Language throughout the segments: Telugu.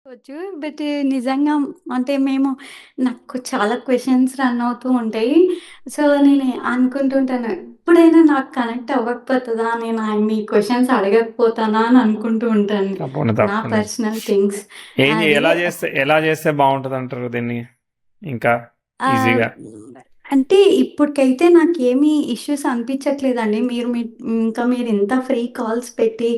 వచ్చు. బట్ నిజంగా అంటే నాకు చాలా క్వెషన్స్ రన్ అవుతూ ఉంటాయి. సో, నేను అనుకుంటుంటాను. ఎప్పుడైనా నాకు కనెక్ట్ అవ్వకపోతదా? నేను ఆయన్ని క్వెషన్స్ అడగకపోతానా అని అనుకుంటూ ఉంటాను. తప్పకుండా నా తప్పకుండా. Personal things. ఏం అది ఎలా చేస్తే బాగుంటదంటారు దీన్ని ఇంకా ఆహ్, ఈజీగా? అంటే ఇప్పటికైతే నాకేమి ఇష్యూస్ అనిపించట్లేదండి. మీరింత ఫ్రీ కాల్స్ పెట్టి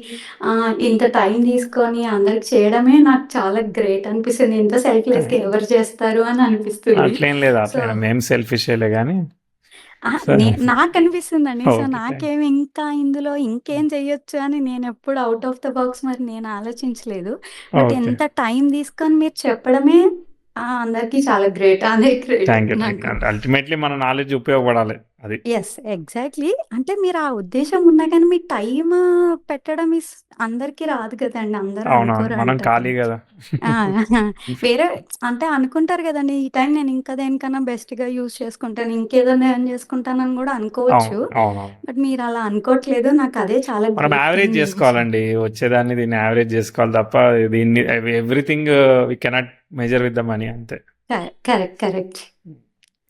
ఇంత టైం తీసుకొని అందరికి చేయడమే నాకు చాలా గ్రేట్ అనిపిస్తుంది. ఇంత సెల్ఫ్‌లెస్‌గా ఎవరు చేస్తారు అని అనిపిస్తుంది. అట్లేం లేదు. సో, అట్లేం మేము సెల్ఫిషేలే గానీ. అహా! సో నాకనిపిస్తుందండి. So, okay. నాకేమి ఇంకా ఇందులో ఇంకేం చేయొచ్చు అని నేనెప్పుడు ఔట్ ఆఫ్ ద బాక్స్ మరి నేను ఆలోచించలేదు. But okay. ఎంత టైం తీసుకొని మీరు చెప్పడమే అందరికి చాలా గ్రేట్. అదే గ్రేట్ థ్యాంక్ యూ. నాకు. అంటే అల్టిమేట్‌లీ మన నాలెడ్జ్ ఉపయోగపడాలి. అది. యెస్. ఎగ్జాక్ట్‌లీ. అంటే మీరు ఆ ఉద్దేశ్యం ఉన్నా గానీ మీ టైము పెట్టడం అందరికి రాదు కదండీ! అందరూ అవునవును. మనం అనుకోరంటారు. ఖాళీ గదా! ఆ! వేరే అంటే అనుకుంటారు గదండీ! ఈ టైం నేను ఇంకా దేనికన్నా బెస్ట్‌గా యూజ్ చేసుకుంటాను. ఇంకేదైనా ఎర్న్ చేసుకుంటానని గూడా అవును. అనుకోవచ్చు. అవునవును. బట్ మీరలా అనుకోవట్లేదు. నాకదే చాలా మనం గ్రేట్ యావరేజ్ థింగ్ మీ విషయం. జేసుకోవాలండి. వచ్చేదాన్ని దీన్ని యావరేజ్ జేసుకోవాలి తప్ప దీన్ని everything we cannot measure with the money అంతే. కరెక్ట్.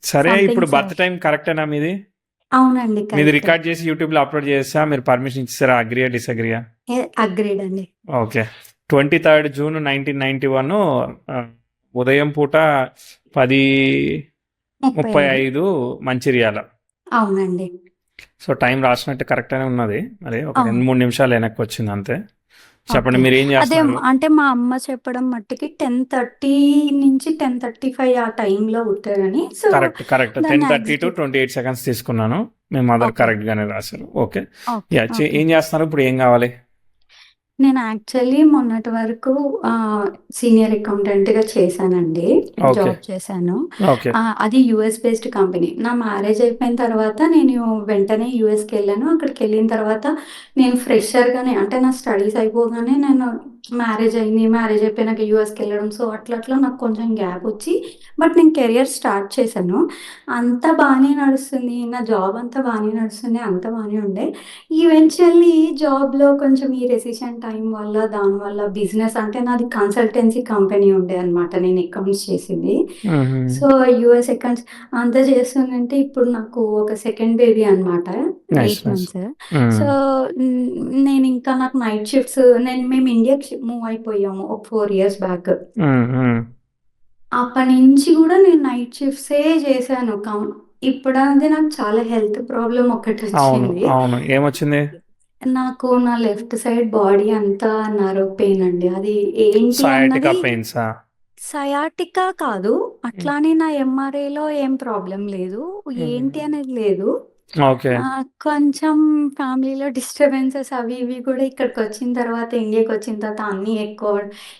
సరే ఇప్పుడు సంథింగ్ బర్త్ టైమ్ కరెక్టేనా మీది? అవునండి. మీది కరెక్టే. రికార్డ్ చేసి యూట్యూబ్‌లో అప్‌లోడ్ చేసేసా? మీరు పర్మిషన్ ఇచ్చేసారా? అగ్రీయా? డిసగ్రీయా? అగ్రీడ్ అండి. ఓకే. 23 జూన్ 1991 ఉదయం పూట 35 10:35 మంచిర్యాల. అవునండి. సో, టైం రాసినట్టు కరెక్ట్‌గానే ఉన్నది. మరి ఒక 2, అవును. 3 నిమిషాలు వెనక్కొచ్చింది అంతే. చెప్పండి ఓకే. మీరేం అదే చేస్తున్నారు? అంటే మా అమ్మ చెప్పడం మట్టికి 10:30-10:35 ఆ టైంలో పుట్టారని. So, correct. దాన్ని 10:30-28 సెకండ్స్ తీసుకున్నాను. మీ మదర్ ఓకే. కరెక్ట్‌గానే రాశారు. ఓకే. యాహ్! ఓకే. ఏం చేస్తున్నారు? ఇప్పుడు ఏం కావాలి? నేను యాక్చువల్లీ మొన్నటి వరకు సీనియర్ అకౌంటెంట్‌గా చేశానండి. ఓకే. జాబ్ చేశాను. ఓకే. అది యూఎస్ బేస్డ్ కంపెనీ. నా మ్యారేజ్ అయిపోయిన తర్వాత నేను వెంటనే యూఎస్‌కెళ్ళాను. అక్కడికెళ్ళిన తర్వాత నేను ఫ్రెషర్‌గానే అంటే నా స్టడీస్ అయిపోగానే నేను మ్యారేజ్ అయింది. మ్యారేజ్ అయిపోయినాక యూఎస్‌కెళ్ళడం. సో, అట్లా నాకు కొంచెం గ్యాప్ వచ్చి బట్ నేను కెరియర్ స్టార్ట్ చేశాను. అంతా బానే నడుస్తుంది. నా జాబ్ అంతా బానే నడుస్తుంది. అంతా బానే ఉండే. ఈవెంచువల్లీ జాబ్‌లో కొంచెం ఈ రెసిషన్ టైం వల్ల, దానివల్ల బిజినెస్ అంటే నాది కన్సల్టెన్సీ కంపెనీ ఉండే అనమాట. నేను అకౌంట్స్ చేసింది. హుహు. సో, యూఎస్ అకౌంట్స్ అంతా చేస్తుందంటే ఇప్పుడు నాకు ఒక సెకండ్ బేబీ అనమాట. నైస్. 8 మంత్స్. హ్మ్. సో, నేనింకా నాకు నైట్ షిఫ్ట్స్ మేము ఇండియాకి మూవ్ అయిపోయాము ఒక 4 ఇయర్స్ బ్యాక్. హ్మ్. అప్పటినుంచి గూడా నేను నైట్ షిఫ్ట్సే చేశాను. ఇప్పుడంటే నాకు చాలా హెల్త్ ప్రాబ్లమ్ అవును. ఒకటొచ్చింది. అవును. ఏమొచ్చింది? నాకు నా లెఫ్ట్ సైడ్ బాడీ అంతా నర్వ్ పెయిన్ అండి. అది ఏంటి సయాటికా అన్నది పెయిన్సా? సయాటికా కాదు. హ్మ్. అట్లానే నా ఎంఆర్ఐలో ఏం ప్రాబ్లమ్ లేదు. ఏంటి హ్మ్. అనేది లేదు. ఓకే. కొంచెం ఫ్యామిలీలో డిస్టర్బెన్సెస్ అవి ఇవి కూడా ఇక్కడికొచ్చిన తర్వాత ఇండియాకొచ్చిన తర్వాత అన్నీ ఎక్కువ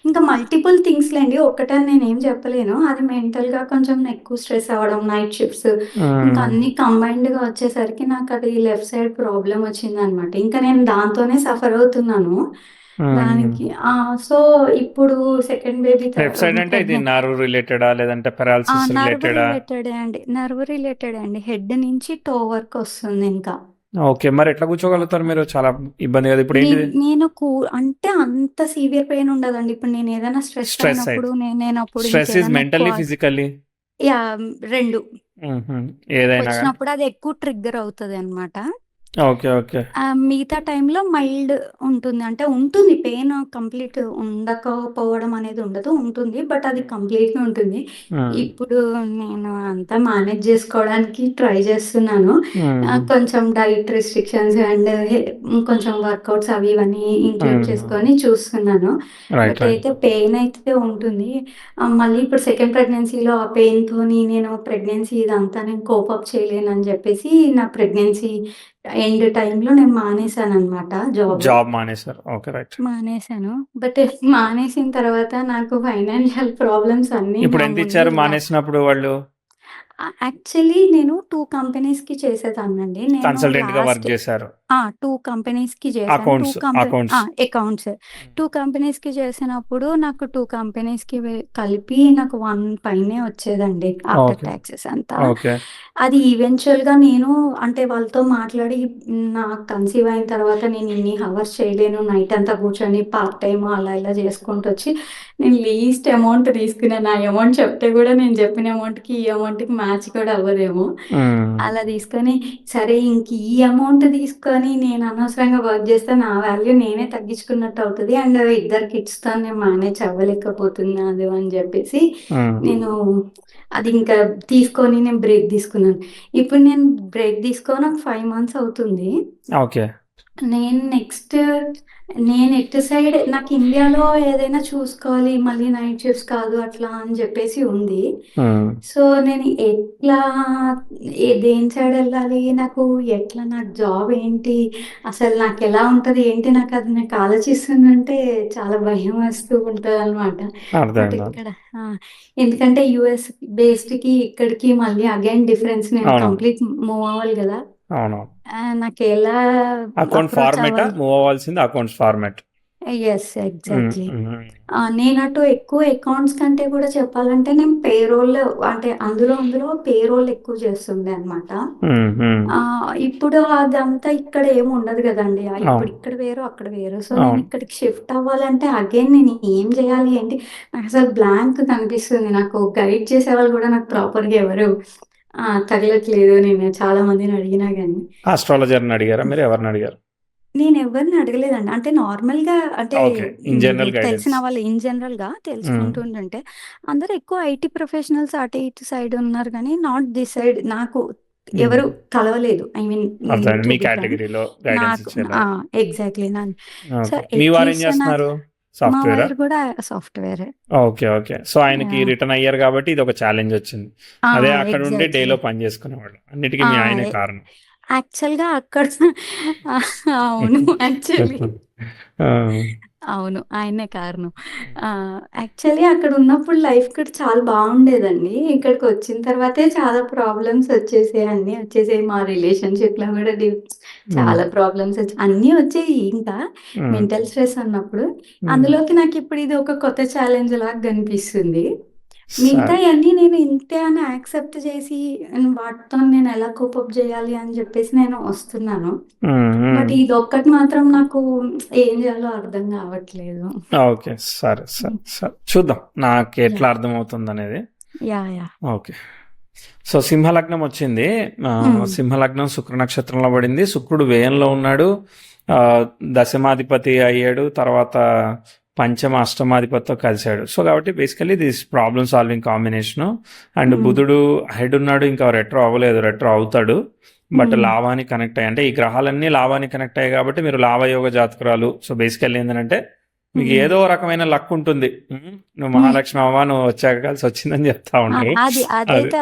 ఇంకా మల్టిపుల్ థింగ్స్‌లేండి. ఒక్కటని నేనేం చెప్పలేను. అది మెంటల్‌గా కొంచెం ఎక్కువ స్ట్రెస్ అవ్వడం, నైట్ షిఫ్ట్స్ ఇంకా హ్మ్. అన్నీ కంబైన్డ్‌గా వచ్చేసరికి నాకది లెఫ్ట్ సైడ్ ప్రాబ్లమ్ వచ్చిందనమాట. ఇంకా నేను దాంతోనే సఫర్ అవుతున్నాను. హ్మ్. దానికి సో, ఇప్పుడు సెకండ్ బేబీ లెఫ్ట్ సైడ్ అంటే ఇది ప్రెగ్నెంట్ నర్వ్ రిలేటెడా? లేదంటే పారాలిసిస్ రిలేటెడా? నర్వ్ రిలేటెడే అండి. హెడ్ నుంచి టో వరకొస్తుందింకా. ఓకే. మరి ఎట్లా కూర్చోగలుగుతారు మీరు? చాలా ఇబ్బంది కదా! ఇప్పుడేంటిది? నేను అంటే అంత సివియర్ పెయిన్ ఉండదండి. ఇప్పుడు నేనేదైనా స్ట్రెస్ స్ట్రెస్ అయితే. అయినప్పుడు నేనప్పుడు స్ట్రెస్ ఈజ్ ఇంకేదన్నా ఎక్కువ మెంటల్లీ, ఫిజికల్లీ? యాహ్! 2 హుహు. ఏదైనా గాని. వచ్చినప్పుడు అది ఎక్కువ ట్రిగ్గర్ అవుతదనమాట. ఓకే. మిగతా టైంలో మైల్డ్ ఉంటుంది. అంటే ఉంటుంది పెయిన్ కంప్లీట్ ఉండకపోవడం అనేది ఉండదు. ఉంటుంది. బట్ అది కంప్లీట్‌గా ఉంటుంది. హ్మ్. ఇప్పుడు నేను అంతా మేనేజ్ జేసుకోవడానికి ట్రై జేస్తున్నాను. హ్మ్. కొంచెం డైట్ రెస్ట్రిక్షన్స్ అండ్ కొంచెం వర్కౌట్స్ అవి ఇవన్నీ ఇంక్లూడ్ హ్మ్. చేసుకొని చూస్తున్నాను. But right. అయితే పెయిన్ అయితే ఉంటుంది. మళ్ళీ ఇప్పుడు సెకండ్ ప్రెగ్నెన్సీలో ఆ పెయిన్‌తోని నేను ప్రెగ్నెన్సీ ఇదంతా నేను కోప్ అప్ చేయలేనని జెప్పేసి నా ప్రెగ్నెన్సీ ఎండ్ టైమ్‌లో నేను మానేశాననమాట జాబ్. జాబ్ మానేసారు. ఓకే. రైట్. మానేశాను. బట్ మానేసిన తర్వాత నాకు ఫైనాన్షియల్ ప్రాబ్లమ్స్ అన్నీ నా ముందు ఇప్పుడెంతిచ్చారు మానేసినప్పుడు వాళ్ళు? యాక్చువల్లీ నేను 2 కంపెనీస్‌కి చేసేదాన్నండి. నేను కన్సల్టెంట్‌గా వర్క్ లాస్ట్ జేశారు. 2 కంపెనీస్‌కి చేశాను. 2 అకౌంట్స్ అకౌంట్స్ అకౌంట్స్. 2 కంపెనీస్‌కి చేసినప్పుడు నాకు 2 కంపెనీస్‌కి కలిపి నాకు 1 పైనే వచ్చేదండి ఆఫ్టర్ ఓకే టాక్సెస్ అంతా. ఓకే అది ఈవెంచువల్‌గా నేను అంటే వాళ్ళతో మాట్లాడి నాకు కన్సీవ్ అయిన తర్వాత నేను ఇన్ని హవర్స్ చేయలేను. నైట్ అంతా కూర్చొని పార్ట్ టైమ్ అలా ఇలా చేసుకుంటూ వచ్చి నేను లీస్ట్ అమౌంట్ తీసుకున్నాను. ఆ అమౌంట్ చెప్తే కూడా నేను చెప్పిన అమౌంట్‌కి ఈ అమౌంట్‌కి మ్యాచ్ కూడా అవ్వదేమో. అలా తీసుకొని సరే ఇంక ఈ అమౌంట్ తీసుకొని నేను అనవసరంగా వర్క్ చేస్తే నా వాల్యూ నేనే తగ్గించుకున్నట్టు అవుతది. అండ్ ఇద్దరు కిడ్స్‌తో నేను మేనేజ్ అవ్వలేకపోతున్నాను అని చెప్పేసి నేను అది ఇంకా తీసుకొని నేను బ్రేక్ తీసుకున్నాను. ఇప్పుడు నేను బ్రేక్ తీసుకొని ఒక 5 మంత్స్ అవుతుంది. ఓకే నేను ఎటు సైడ్ నాకు ఇండియాలో ఏదైనా చూసుకోవాలి. మళ్ళీ నైట్ షిఫ్ట్స్ కాదు అట్లా అని చెప్పేసి ఉంది. సో, నేను ఎట్లా దేని సైడ్ వెళ్ళాలి? నాకు జాబ్ ఏంటి? అసలు నాకెలా ఉంటది? ఏంటి? నాకు ఆలోచిస్తుంటే చాలా భయం వేస్తూ ఉంటదనమాట. బట్ అర్థమైంది ఇక్కడ ఆ! ఎందుకంటే యూఎస్ బేస్డ్‌కి ఇక్కడికి మళ్ళీ అగైన్ డిఫరెన్స్. నేను అవును కంప్లీట్ మూవ్ అవ్వాలి గదా! అవును నాకెలా అకౌంట్ అప్రోచ్ ఫార్మేటా అవ్వాలి? మూవ్ అవ్వాల్సింది అకౌంట్స్ ఫార్మేట్ యెస్. ఎగ్జాక్ట్‌లీ. నేనటు ఎక్కువ అకౌంట్స్ కంటే కూడా చెప్పాలంటే నేను పేరోల్ అంటే అందులో పేరోల్ ఎక్కువ చేస్తుండే అనమాట. ఇప్పుడు అదంతా ఇక్కడ ఏముండదు గదండీ! ఇప్పుడు అవును ఇక్కడ వేరు, అక్కడ వేరు. సో, నేను అవును ఇక్కడికి షిఫ్ట్ అవ్వాలంటే అగైన్ నేను ఏం జేయాలి ఏంటి? నాకసలు బ్లాంక్ కనిపిస్తుంది. నాకు గైడ్ చేసేవాళ్ళు గూడా నాకు ప్రాపర్‌గా ఎవరు తగలట్లేదు. నేను చాలా మందిని అడిగినా గాని. ఆస్ట్రాలజర్ని అడిగారా మీరు ఎవరిని అడిగారు నేనెవ్వరిని అడగలేదండి. అంటే నార్మల్‌గా అంటే ఓకే ఇన్ జనరల్ తెలిసిన గైడెన్స్ వాళ్ళు ఇన్ జనరల్‌గా తెలుసుకుంటుంటుంటే అందరూ ఎక్కువ ఐటీ ప్రొఫెషనల్స్ అటు ఇటు సైడ్ ఉన్నారు గానీ, నాట్ దిస్ సైడ్ నాకు ఎవరు కలవలేదు. ఐ మీన్ అర్థమైంది టు మీ బి ఫ్రాంక్ కేటగిరీలో గైడెన్స్ నాకు ఇచ్చేలాగా ఎగ్జాక్ట్‌లీ సో, ఓకే మీ వారు ఏం అట్‌లీస్ట్ చేస్తున్నారు మా సాఫ్ట్వేరా వైర్ గూడా సాఫ్ట్‌వేరే. ఓకే ఓకే సో ఆయనకి యాహ్! రిటర్న్ అయ్యారు కాబట్టి ఇది ఒక ఛాలెంజ్ వచ్చింది ఆ! అదే అక్కడ ఉండి ఎగ్జాక్ట్‌లీ. డేలో పని చేసుకునేవాళ్ళు అన్నిటికీ ఆ! మీ ఆయనే కారణం యాక్చువల్‌గా అక్కడ అవును. యాక్చువల్లీ. ఆ, అవును. ఆయనే కారణం. యాక్చువల్లీ అక్కడున్నప్పుడు లైఫ్ కూడా చాలా బావుండేదండి. ఇక్కడికొచ్చిన తర్వాతే చాలా ప్రాబ్లమ్స్ వచ్చేసాయి. అన్నీ వచ్చేసాయి. మా రిలేషన్‌షిప్‌లో కూడా ఉమ్, చాలా ప్రాబ్లమ్స్ అన్నీ వచ్చాయి ఇంకా ఉమ్, మెంటల్ స్ట్రెస్ అన్నప్పుడు. ఉమ్. అందులోకి నాకిప్పుడు ఇది ఒక కొత్త ఛాలెంజ్ లాగా కనిపిస్తుంది. సరే మిగతాయన్నీ నేను ఇంతే అని యాక్సెప్ట్ చేసి వాటితో నేను ఎలా కోప్ అప్ చేయాలి అని చెప్పేసి నేను వస్తున్నాను. ఉమ్, ఉమ్. బట్ ఇదొక్కటి మాత్రం నాకు ఏం చేయాలో అర్థం కావట్లేదు. ఓకే సరే సరే సరే చూద్దాం నాకు ఎట్లా యాహ్! అర్థమవుతుంది అనేది యాహ్! ఓకే సో సింహలగ్నం వచ్చింది హ్మ్. సింహలగ్నం శుక్ర నక్షత్రంలో పడింది శుక్రుడు వ్యయంలో ఉన్నాడు ఆ, దశమాధిపతి అయ్యాడు తర్వాత పంచమ అష్టమాధిపతితో కలిశాడు సో కాబట్టి basically this problem solving combination and హ్మ్. బుధుడు హెడ్ ఉన్నాడు ఇంకా రెట్రో అవ్వలేదు రెట్రో అవుతాడు బట్ హ్మ్. లాభానికి కనెక్ట్ అయ్యాయి అంటే ఈ గ్రహాలన్నీ లాభానికి కనెక్ట్ అయ్యాయి కాబట్టి మీరు లాభయోగ జాతకురాలు సో బేసికల్లీ ఏంటంటే మీకు హ్మ్. ఏదో రకమైన లక్ ఉంటుంది నువ్వు హ్మ్. మహాలక్ష్మి అవ్వ నువ్వు వచ్చాక కలిసి వచ్చిందని చెప్తా ఉంటారు అది అది అదైతే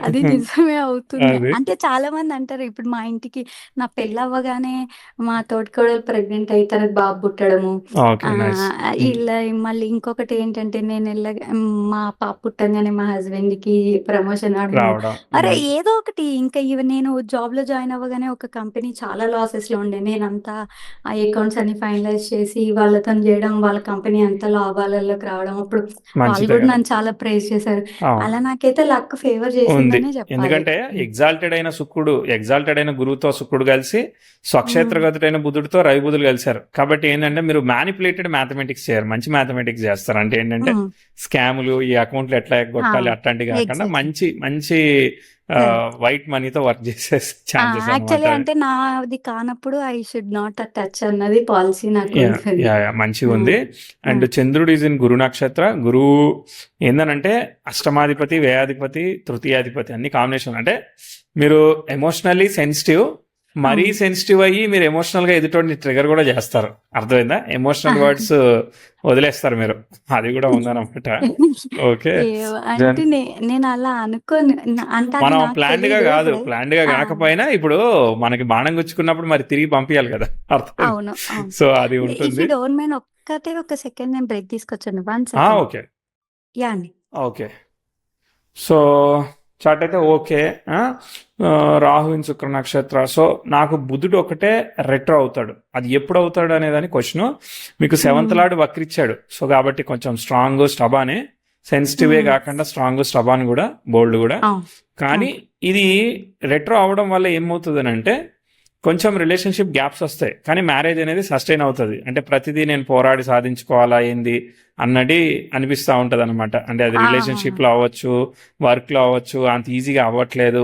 అది నిజమే అవుతుంది. అది అంటే చాలామంది అంటారు ఇప్పుడు మా ఇంటికి నా పెళ్ళవ్వగానే మా తోటికోడలు ప్రెగ్నెంట్ అయ్యి తనకు బాబు పుట్టడము. ఓకే నైస్ ఇలా మళ్ళీ ఇంకొకటి ఏంటంటే మా పాప పుట్టంగానే మా హస్బెండ్‌కి ప్రమోషన్ అడగడం. రావడం అరే ఏదో ఒకటి ఇంకా నేను జాబ్‌లో జాయిన్ అవ్వగానే ఒక కంపెనీ చాలా లాసెస్‌లో ఉండే. నేనంతా ఆ అకౌంట్స్ అన్ని ఫైనలైజ్ చేసి వాళ్ళతోని జేయడం, వాళ్ళ కంపెనీ అంతా లాభాలలోకి రావడం. అప్పుడు వాళ్ళు మంచిదే గూడా కదా నన్ను చాలా ప్రైజ్ చేశారు. అవును అలా నాకైతే లక్ ఫేవర్ ఉంది చేసిందనే జెప్పాలి. ఎందుకంటే హ్మ్. ఎగ్జాల్టెడ్ అయిన శుక్రుడు ఎగ్జాల్టెడ్ అయిన గురువుతో శుక్రుడు కలిసి హ్మ్. స్వక్షేత్రగతుడైన బుధుడితో రవి బుధులు కలిశారు కాబట్టి ఏంటంటే మీరు మ్యానిపులేటెడ్ మ్యాథమెటిక్స్ చేయరు మంచి మ్యాథమెటిక్స్ చేస్తారు అంటే ఏంటంటే హ్మ్. స్కాములు ఈ అకౌంట్లు ఎట్లా ఆ! ఎగ్గొట్టాలి అట్లాంటివి కాకుండా ఎగ్జాక్ట్‌లీ. మంచి మంచి కరెక్ట్. వైట్ మనీతో వర్క్ చేసే ఛాన్సెస్ అనమాట యాక్చువల్లీ అంటే నాది కానప్పుడు ఐ షుడ్ నాట్ టచ్ అన్నది పాలిసీ యా నాకుంటది. యా యా మంచిగా ఆ! ఉంది ఆ! అండ్ చంద్రుడు ఈజ్ ఇన్ గురు నక్షత్ర గురువు ఏందనంటే అష్టమాధిపతి వ్యయాధిపతి తృతీయాధిపతి అన్ని కాంబినేషన్ అంటే మీరు ఎమోషనల్లీ సెన్సిటివ్ మరీ అవును. సెన్సిటివ్ అయ్యి మీరు ఎమోషనల్గా ఎదుటోడిని ట్రిగర్ కూడా చేస్తారు అర్థమైందా ఎమోషనల్ వర్డ్స్ వదిలేస్తారు మీరు అది కూడా ఉందన్నమాట ఓకే అంటే నేను అలా అనుకోను. అంటే అది మనం నాకు ప్లాన్డ్ గా తెలీదు. కాదు ప్లాన్డ్ గా ఆ! కాకపోయినా ఇప్పుడు మనకి బాణం గుచ్చుకున్నప్పుడు మరి తిరిగి పంపించాలి కదా అర్థం అవును. అవును. సో అది ఇఫ్ ఉంటుంది యూ డోంట్ మైండ్ ఒక సెకండ్ నేను బ్రేక్ తీసుకొచ్చాను. 1 సెకండ్. Okay yeah! అండి. ఓకే సో చార్ట్ అయితే ఓకే. ఆ, రాహు ఇన్ శుక్ర నక్షత్ర. సో నాకు బుధుడు ఒకటే రెట్రో అవుతాడు. అది ఎప్పుడు అవుతాడు అనేదాని క్వశ్చన్. మీకు సెవెంత్ లార్డ్ వక్రిచ్చాడు. సో కాబట్టి కొంచెం స్ట్రాంగ్ స్టబానే, సెన్సిటివే కాకుండా స్ట్రాంగ్ స్టబాన్ కూడా, బోల్డ్ కూడా. కానీ ఇది రెట్రో అవడం వల్ల ఏమవుతుంది అంటే కొంచెం రిలేషన్షిప్ గ్యాప్స్ వస్తాయి, కానీ మ్యారేజ్ అనేది సస్టైన్ అవుతుంది. అంటే ప్రతిదీ నేను పోరాడి సాధించుకోవాలా ఏంది అన్నది అనిపిస్తూ ఉంటుంది అనమాట. అంటే అది రిలేషన్షిప్ లో అవ్వచ్చు, వర్క్ లో అవ్వచ్చు, అంత ఈజీగా అవ్వట్లేదు.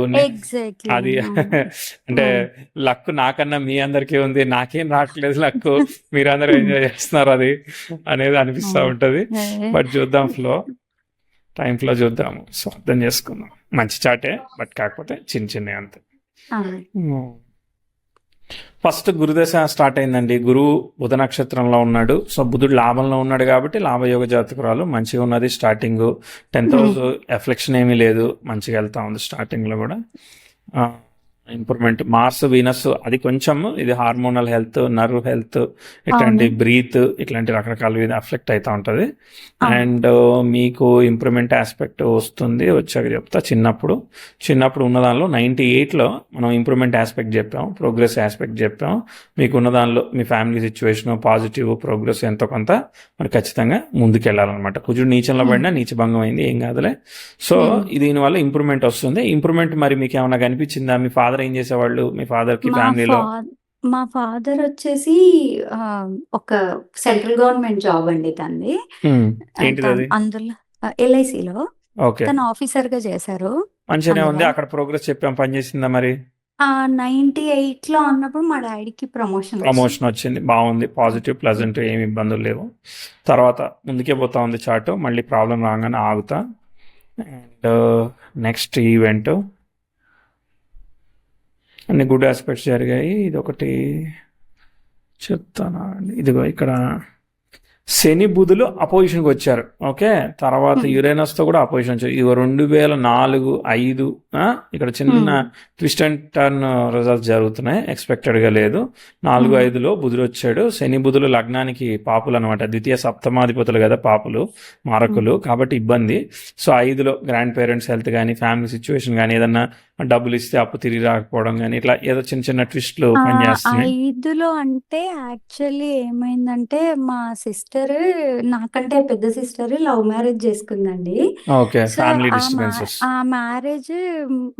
అది అంటే లక్ నాకన్నా మీ అందరికీ ఉంది, నాకేం రావట్లేదు లక్, మీరందరూ ఎంజాయ్ చేస్తున్నారు అది అనేది అనిపిస్తూ ఉంటది. బట్ చూద్దాం, టైం ఫ్లో చూద్దాము. సో అర్థం చేసుకుందాం. మంచి చాటే, బట్ కాకపోతే చిన్న అంతే. ఫస్ట్ గురుదశ స్టార్ట్ అయిందండి. గురువు బుధ నక్షత్రంలో ఉన్నాడు. సో బుధుడు లాభంలో ఉన్నాడు కాబట్టి లాభయోగ జాతకురాలు మంచిగా ఉన్నది. స్టార్టింగ్ 10th హౌస్ ఎఫ్లెక్షన్ ఏమీ లేదు, మంచిగా వెళ్తా ఉంది స్టార్టింగ్ లో కూడా. ఇంప్రూవ్మెంట్ మార్స్ వీనస్ అది కొంచెం, ఇది హార్మోనల్ హెల్త్, నర్వ్ హెల్త్, ఇట్లాంటి బ్రీత్, ఇట్లాంటి రకరకాల అఫెక్ట్ అవుతూ ఉంటుంది. అండ్ మీకు ఇంప్రూవ్మెంట్ ఆస్పెక్ట్ వస్తుంది, వచ్చాక చెప్తా. చిన్నప్పుడు ఉన్న దానిలో 98లో మనం ఇంప్రూవ్మెంట్ ఆస్పెక్ట్ చెప్పాం, ప్రోగ్రెస్ ఆస్పెక్ట్ చెప్పాం. మీకు ఉన్న దానిలో మీ ఫ్యామిలీ సిచ్యువేషన్ పాజిటివ్, ప్రోగ్రెస్ ఎంతో కొంత మరి ఖచ్చితంగా ముందుకెళ్ళాలన్నమాట. కుజుడు నీచంలో పడినా నీచభంగం అయింది, ఏం కాదులే. సో దీనివల్ల ఇంప్రూవ్మెంట్ వస్తుంది. ఇంప్రూవ్మెంట్ మరి మీకు ఏమైనా కనిపించిందా? మీ ఫాదర్ ఏం చేసేవాళ్ళు? మీ ఫాదర్ కి ఫ్యామిలీలో? మా ఫాదర్ వచ్చేసి ఒక సెంట్రల్ గవర్నమెంట్ జాబ్ అండి తనది. అందులో LICలో తను ఆఫీసర్ గా చేశారు. మంచిగానే ఉంది. అక్కడ ప్రోగ్రెస్ చెప్పాం, పని చేసిందా మరి? 98లో అన్నప్పుడు మా డాడీకి ప్రమోషన్ వచ్చింది. బాగుంది, పాజిటివ్ ప్లజెంట్, ఏమి ఇబ్బందులు లేవు. తర్వాత ముందుకే పోతా ఉంది చార్ట్. మళ్ళీ ప్రాబ్లం రాగానే ఆగుతా. అండ్ నెక్స్ట్ ఈవెంట్ అన్ని గుడ్ ఆస్పెక్ట్స్ జరిగాయి. ఇది ఒకటి చెప్తాను. ఇదిగో ఇక్కడ శని బుధులు అపోజిషన్కి వచ్చారు. ఓకే, తర్వాత యురేనస్తో కూడా అపోజిషన్ వచ్చారు. ఇవి 2004, 5 ఇక్కడ చిన్న ట్విస్ట్ అండ్ టర్న్ రిజల్ట్స్ జరుగుతున్నాయి, ఎక్స్పెక్టెడ్గా లేదు. 4, 5లో బుధుడు వచ్చాడు. శని బుధులు లగ్నానికి పాపులు అనమాట, ద్వితీయ సప్తమాధిపతులు కదా పాపులు, మారకులు, కాబట్టి ఇబ్బంది. సో 5లో గ్రాండ్ పేరెంట్స్ హెల్త్ కానీ, ఫ్యామిలీ సిచ్యువేషన్ కానీ, ఏదన్నా డబ్బులు ఇస్తే అప్పు తిరిగి రాకపోవడం కానీ, ఇట్లా ఏదో చిన్న ట్విస్ట్లు పనిచేస్తున్నాయి. 5లో అంటే యాక్చువల్లీ ఏమైందంటే మా సిస్టర్, నాకంటే పెద్ద సిస్టర్ లవ్ మ్యారేజ్ చేసుకుందండి. Okay, family disturbances. ఆ మ్యారేజ్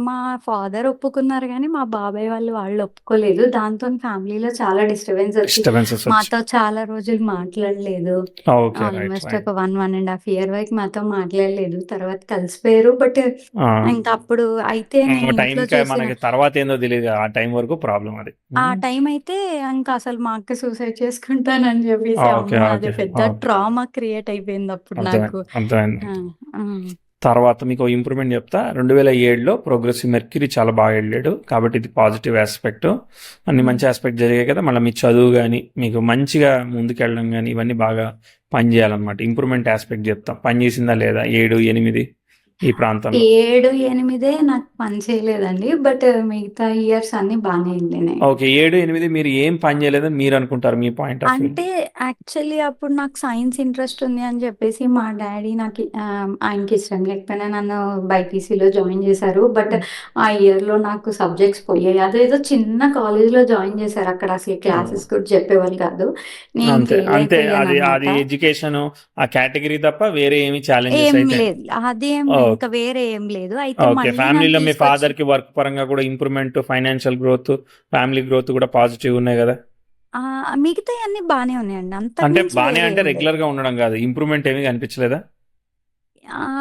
మా ఫాదర్ ఒప్పుకున్నారు కానీ మా బాబాయ్ వాళ్ళు ఒప్పుకోలేదు. దాంతో ఫ్యామిలీలో చాలా డిస్టర్బెన్సెస్ మాతో చాలా రోజులు మాట్లాడలేదు. ఆల్మోస్ట్ ఒక 1.5 year వరకు మాతో మాట్లాడలేదు. తర్వాత కలిసిపోయారు. బట్ ఇంకా అప్పుడు అయితే మనకి తర్వాత ఏందో తెలియదు, ఆ టైం వరకు ప్రాబ్లం అది. ఆ టైం అయితే ఇంకా అసలు మా అక్క సూసైడ్ చేసుకుంటానని చెప్పేసి అది పెద్ద ట్రామా క్రియేట్ అయిపోయింది అప్పుడు నాకు. తర్వాత మీకు ఇంప్రూవ్మెంట్ చెప్తా. 2007లో ప్రోగ్రెసివ్ మెర్క్యూరీ చాలా బాగా వెళ్ళాడు, కాబట్టి ఇది పాజిటివ్ ఆస్పెక్ట్. అన్ని మంచి ఆస్పెక్ట్ జరిగాయి కదా. మళ్ళీ మీ చదువు కానీ, మీకు మంచిగా ముందుకెళ్ళడం కానీ, ఇవన్నీ బాగా పని చేయాలన్నమాట. ఇంప్రూవ్మెంట్ ఆస్పెక్ట్ చెప్తాం, పని చేసిందా లేదా? 7, 8 ఈ ప్రాంతంలో 7, 8 నాకు పని చేయలేదండి. బట్ మిగతా ఇయర్స్ అన్ని బాగానే వెళ్ళినాయి. ఓకే, 7, 8 మీరు ఏం పని చేయలేదని మీరు అనుకుంటారు మీ పాయింట్ ఆఫ్ వ్యూ? అంటే యాక్చువల్లీ అప్పుడు నాకు సైన్స్ ఇంట్రెస్ట్ ఉంది అని చెప్పేసి మా డాడీ నాకు ఆయనకి ఇష్టం లేకపోయినా నన్ను బైపీసీలో జాయిన్ చేశారు. బట్ ఆ ఇయర్లో నాకు సబ్జెక్ట్స్ పోయాయి. అదేదో చిన్న కాలేజ్లో జాయిన్ చేశారు, అక్కడ అసలు క్లాసెస్ కూడా చెప్పేవాళ్ళు కాదు. అంతే, అది ఎడ్యుకేషన్ ఆ కేటగిరీ తప్ప వేరే ఏమి ఛాలెంజెస్ ఏం లేదు. అదేం ఇంకా వేరే ఏం లేదు. అయితే ఫ్యామిలీలో మీ ఫాదర్ కి వర్క్ పరంగా కూడా improvement, financial growth, family growth కూడా పాజిటివ్ ఉన్నాయి కదా? మిగతా అన్ని బానే ఉన్నాయండి. అంటే బానే అంటే రెగ్యులర్ గా ఉండడం కాదు, ఇంప్రూవ్మెంట్ ఏమీ కనిపించలేదా?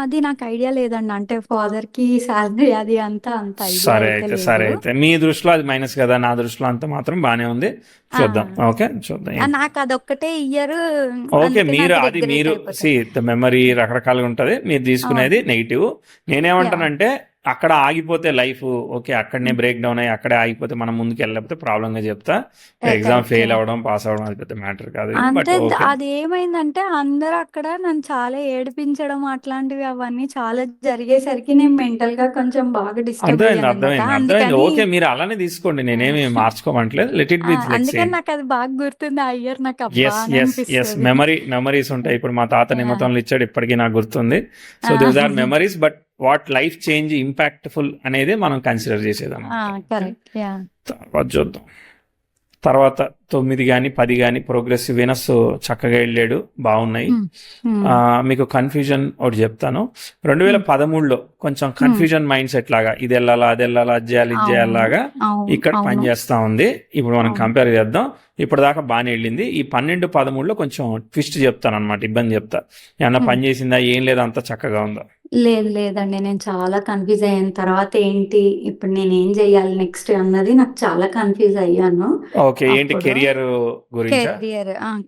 అది నాకు ఐడియా లేదండి. అంటే ఫాదర్ కి శాలరీ అది అంతా అంత సరే అయితే మీ దృష్టిలో అది మైనస్ కదా, నా దృష్టిలో అంతా మాత్రం బానే ఉంది. చూద్దాం. ఓకే, చూద్దాం. నాకు అదొక్కటే ఇయర్. ఓకే, మీరు మెమరీ రకరకాలుగా ఉంటది, మీరు తీసుకునేది నెగిటివ్. నేనేమంటానంటే అక్కడ ఆగిపోతే లైఫ్ ఓకే, అక్కడనే బ్రేక్ డౌన్ అయ్యి అక్కడే ఆగిపోతే మనం ముందుకు వెళ్ళకపోతే ప్రాబ్లమ్ గా చెప్తా. ఎగ్జామ్ ఫెయిల్ అవ్వడం, పాస్ అవ్వడం అది పెద్ద మ్యాటర్ కాదు. అంటే అది ఏమైందంటే అందరూ అక్కడ నన్ను చాలా ఏడిపించడం అట్లాంటివి అవన్నీ చాలా జరిగేసరికి నేను మెంటల్ గా కొంచెం బాగా డిస్టర్బ్ అర్థమైంది. ఓకే, మీరు అలానే తీసుకోండి, నేనేమి మార్చుకోమంటలేదు. Let it be. అందుకని నాకు అది బాగా గుర్తుంది ఆ ఇయర్. నాకు మెమరీస్ ఉంటాయి. ఇప్పుడు మా తాత నిమ్మతంలో ఇచ్చాడు, ఇప్పటికీ నాకు గుర్తుంది. So these are memories. But what life change impactful అనేది మనం కన్సిడర్ చేసేదన్నమాట. కరెక్ట్. యా. తర్వాత చూద్దాం. తర్వాత 9 కానీ 10 కానీ ప్రోగ్రెసివ్ వీనస్ చక్కగా వెళ్ళాడు, బాగున్నాయి. మీకు కన్ఫ్యూజన్ ఒకటి చెప్తాను. 2013లో కొంచెం కన్ఫ్యూజన్ మైండ్ సెట్ లాగా ఇది వెళ్ళాలా అది వెళ్ళాలా అది చేయాలి ఇది చేయాలాగా ఇక్కడ పనిచేస్తా ఉంది. ఇప్పుడు మనం కంపేర్ చేద్దాం. ఇప్పటిదాకా బాగానే వెళ్ళింది. ఈ 12-13లో కొంచెం ట్విస్ట్ చెప్తాను అనమాట, ఇబ్బంది చెప్తా. ఏమన్నా పని చేసిందా ఏం లేదా, అంతా చక్కగా ఉందా? లేదండి, నేను చాలా కన్ఫ్యూజ్ అయ్యాను. తర్వాత ఏంటి ఇప్పుడు నేను ఏం చెయ్యాలి నెక్స్ట్ అన్నది నాకు చాలా కన్ఫ్యూజ్ అయ్యాను. ఓకే, ఏంటి కెరియర్ గురించి?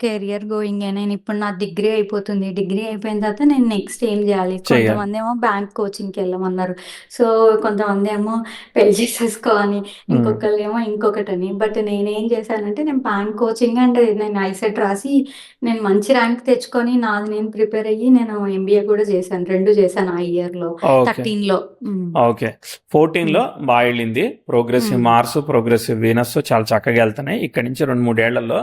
Career going. నేను ఇప్పుడు నా డిగ్రీ అయిపోతుంది. డిగ్రీ అయిపోయిన తర్వాత నేను నెక్స్ట్ ఏం చేయాలి? కొంతమంది ఏమో బ్యాంక్ కోచింగ్కి వెళ్ళమన్నారు, సో కొంతమంది ఏమో పెళ్లి చేసేసుకోవాలి, ఇంకొకళ్ళు ఏమో ఇంకొకటని. బట్ నేనేం చేశానంటే నేను బ్యాంక్ కోచింగ్ అండ్ నేను ఐసెట్ రాసి నేను మంచి ర్యాంక్ తెచ్చుకొని నాది నేను ప్రిపేర్ అయ్యి నేను ఎంబీఏ కూడా చేశాను. 2 చేశాను ఆ ఇయర్ లో. 13లో. ఓకే, 14లో బాగా వెళ్ళింది. ప్రోగ్రెసివ్ మార్స్, ప్రోగ్రెసివ్ వీనస్ చాలా చక్కగా వెళ్తున్నాయి. ఇక్కడ నుంచి 2-3 ఏళ్లలో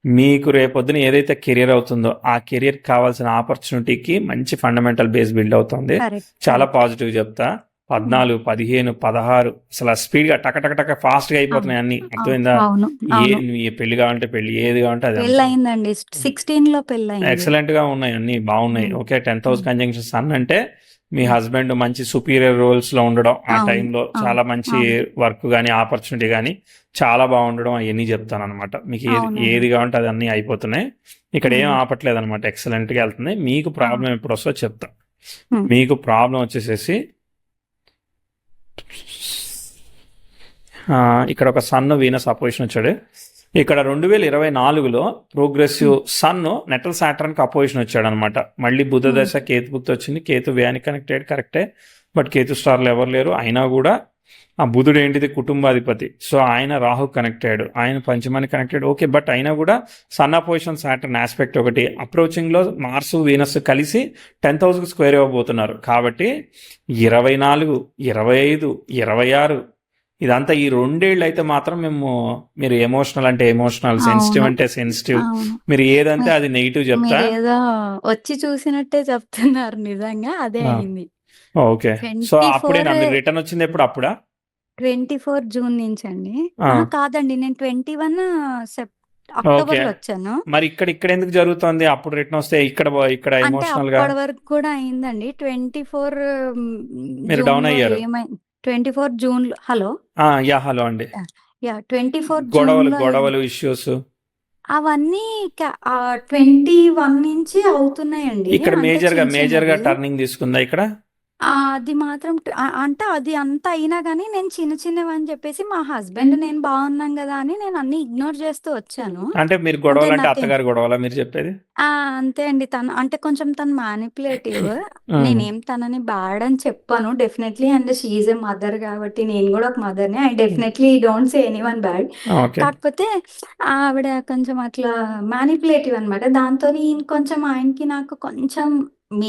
మీకు రేపొద్దున ఏదైతే కెరియర్ అవుతుందో ఆ కెరియర్ కావాల్సిన ఆపర్చునిటీకి మంచి ఫండమెంటల్ బేస్ బిల్డ్ అవుతుంది. చాలా పాజిటివ్ చెప్తా. 14, 15, 16 అసలు స్పీడ్ గా టక టక టక ఫాస్ట్ గా అయిపోతున్నాయి అన్ని. అర్థమైందా? పెళ్లి కావాలంటే పెళ్లి, ఏది కావాలంటే అది. పెళ్ళయిందండి, 16లో పెళ్ళయింది. ఎక్సలెంట్ గా ఉన్నాయి, అన్ని బాగున్నాయి. Okay, 10th house conjunction sun అంటే మీ హస్బెండ్ మంచి సుపీరియర్ రోల్స్ లో ఉండడం, ఆ టైంలో చాలా మంచి వర్క్ గానీ ఆపర్చునిటీ గానీ చాలా బాగుండడం, అవన్నీ చెప్తాను అనమాట. మీకు ఏది కావాలంటే అది అన్ని అయిపోతున్నాయి. ఇక్కడ ఏం ఆపట్లేదు అనమాట, ఎక్సలెంట్ గా వెళ్తుంది. మీకు ప్రాబ్లం ఎప్పుడు వస్తుందో చెప్తా. మీకు ప్రాబ్లం వచ్చేసేసి ఇక్కడ ఒక సన్ వీనస్ అపోజిషన్ వచ్చాడు. ఇక్కడ 2024లో ప్రోగ్రెసివ్ సన్ నెటల్ సాటర్న్ కి అపోజిషన్ వచ్చాడు అనమాట. మళ్ళీ బుధ దశ కేతు బుద్ధి వచ్చింది. కేతు వ్యయానికి కనెక్టెడ్, కరెక్టే. బట్ కేతు స్టార్లు ఎవరు లేరు. అయినా కూడా ఆ బుధుడు ఏంటిది, కుటుంబాధిపతి. సో ఆయన రాహు కనెక్టెడ్, ఆయన పంచమానికి కనెక్టెడ్. ఓకే, బట్ అయినా కూడా సన్ అపోజిషన్ సాటర్న్ ఆస్పెక్ట్ ఒకటి. అప్రోచింగ్ లో మార్స్ వీనస్ కలిసి 10th house కు స్క్వేర్ ఇవ్వబోతున్నారు. కాబట్టి 24, 25, 26 ఇదంతా ఈ 2 ఏళ్ళు అయితే మాత్రం మీరు ఎమోషనల్ అంటే ఎమోషనల్, సెన్సిటివ్ అంటే సెన్సిటివ్, మీరు ఏదంటే అది నెగిటివ్ చెప్తా. వచ్చి చూసినట్టే చెప్తున్నారు, నిజంగా అదే అయింది. ఓకే, సో అప్పుడేనా మీరు రిటర్న్ వచ్చింది? ఎప్పుడు? అప్పుడా 24 జూన్ నుంచి అండి. కాదండి, నేను 21 అక్టోబర్ వచ్చాను. మరి ఇక్కడ ఎందుకు జరుగుతుంది? అప్పుడు రిటర్న్ వస్తే ఇక్కడ ఎమోషనల్ గా అప్పటి వరకు కూడా అయిందండి. 24 మీరు డౌన్ అయ్యారు. 24 జూన్. హలో హలో అండి. 24 గొడవలు ఇష్యూస్ అవన్నీ 21 నుంచి అవుతున్నాయండి. ఇక్కడ మేజర్ గా టర్నింగ్ తీసుకుందా ఇక్కడ? అది మాత్రం అంటే అది అంత అయినా కానీ నేను చిన్నవి అని చెప్పేసి మా హస్బెండ్ నేను బాగున్నాం కదా అని నేను అన్ని ఇగ్నోర్ చేస్తూ వచ్చాను. అంటే మీరు గొడవలు అంటే అత్తగారు గొడవలా మీరు చెప్పేది? అంతే అండి. తను అంటే కొంచెం తను మ్యానిపులేటివ్. నేనేం తనని బ్యాడ్ అని చెప్పాను definitely, and she's a mother కాబట్టి నేను కూడా ఒక మదర్ని. I definitely don't say anyone bad. కాకపోతే ఆవిడ కొంచెం అట్లా మ్యానిపులేటివ్ అనమాట. దాంతో కొంచెం ఆయనకి నాకు కొంచెం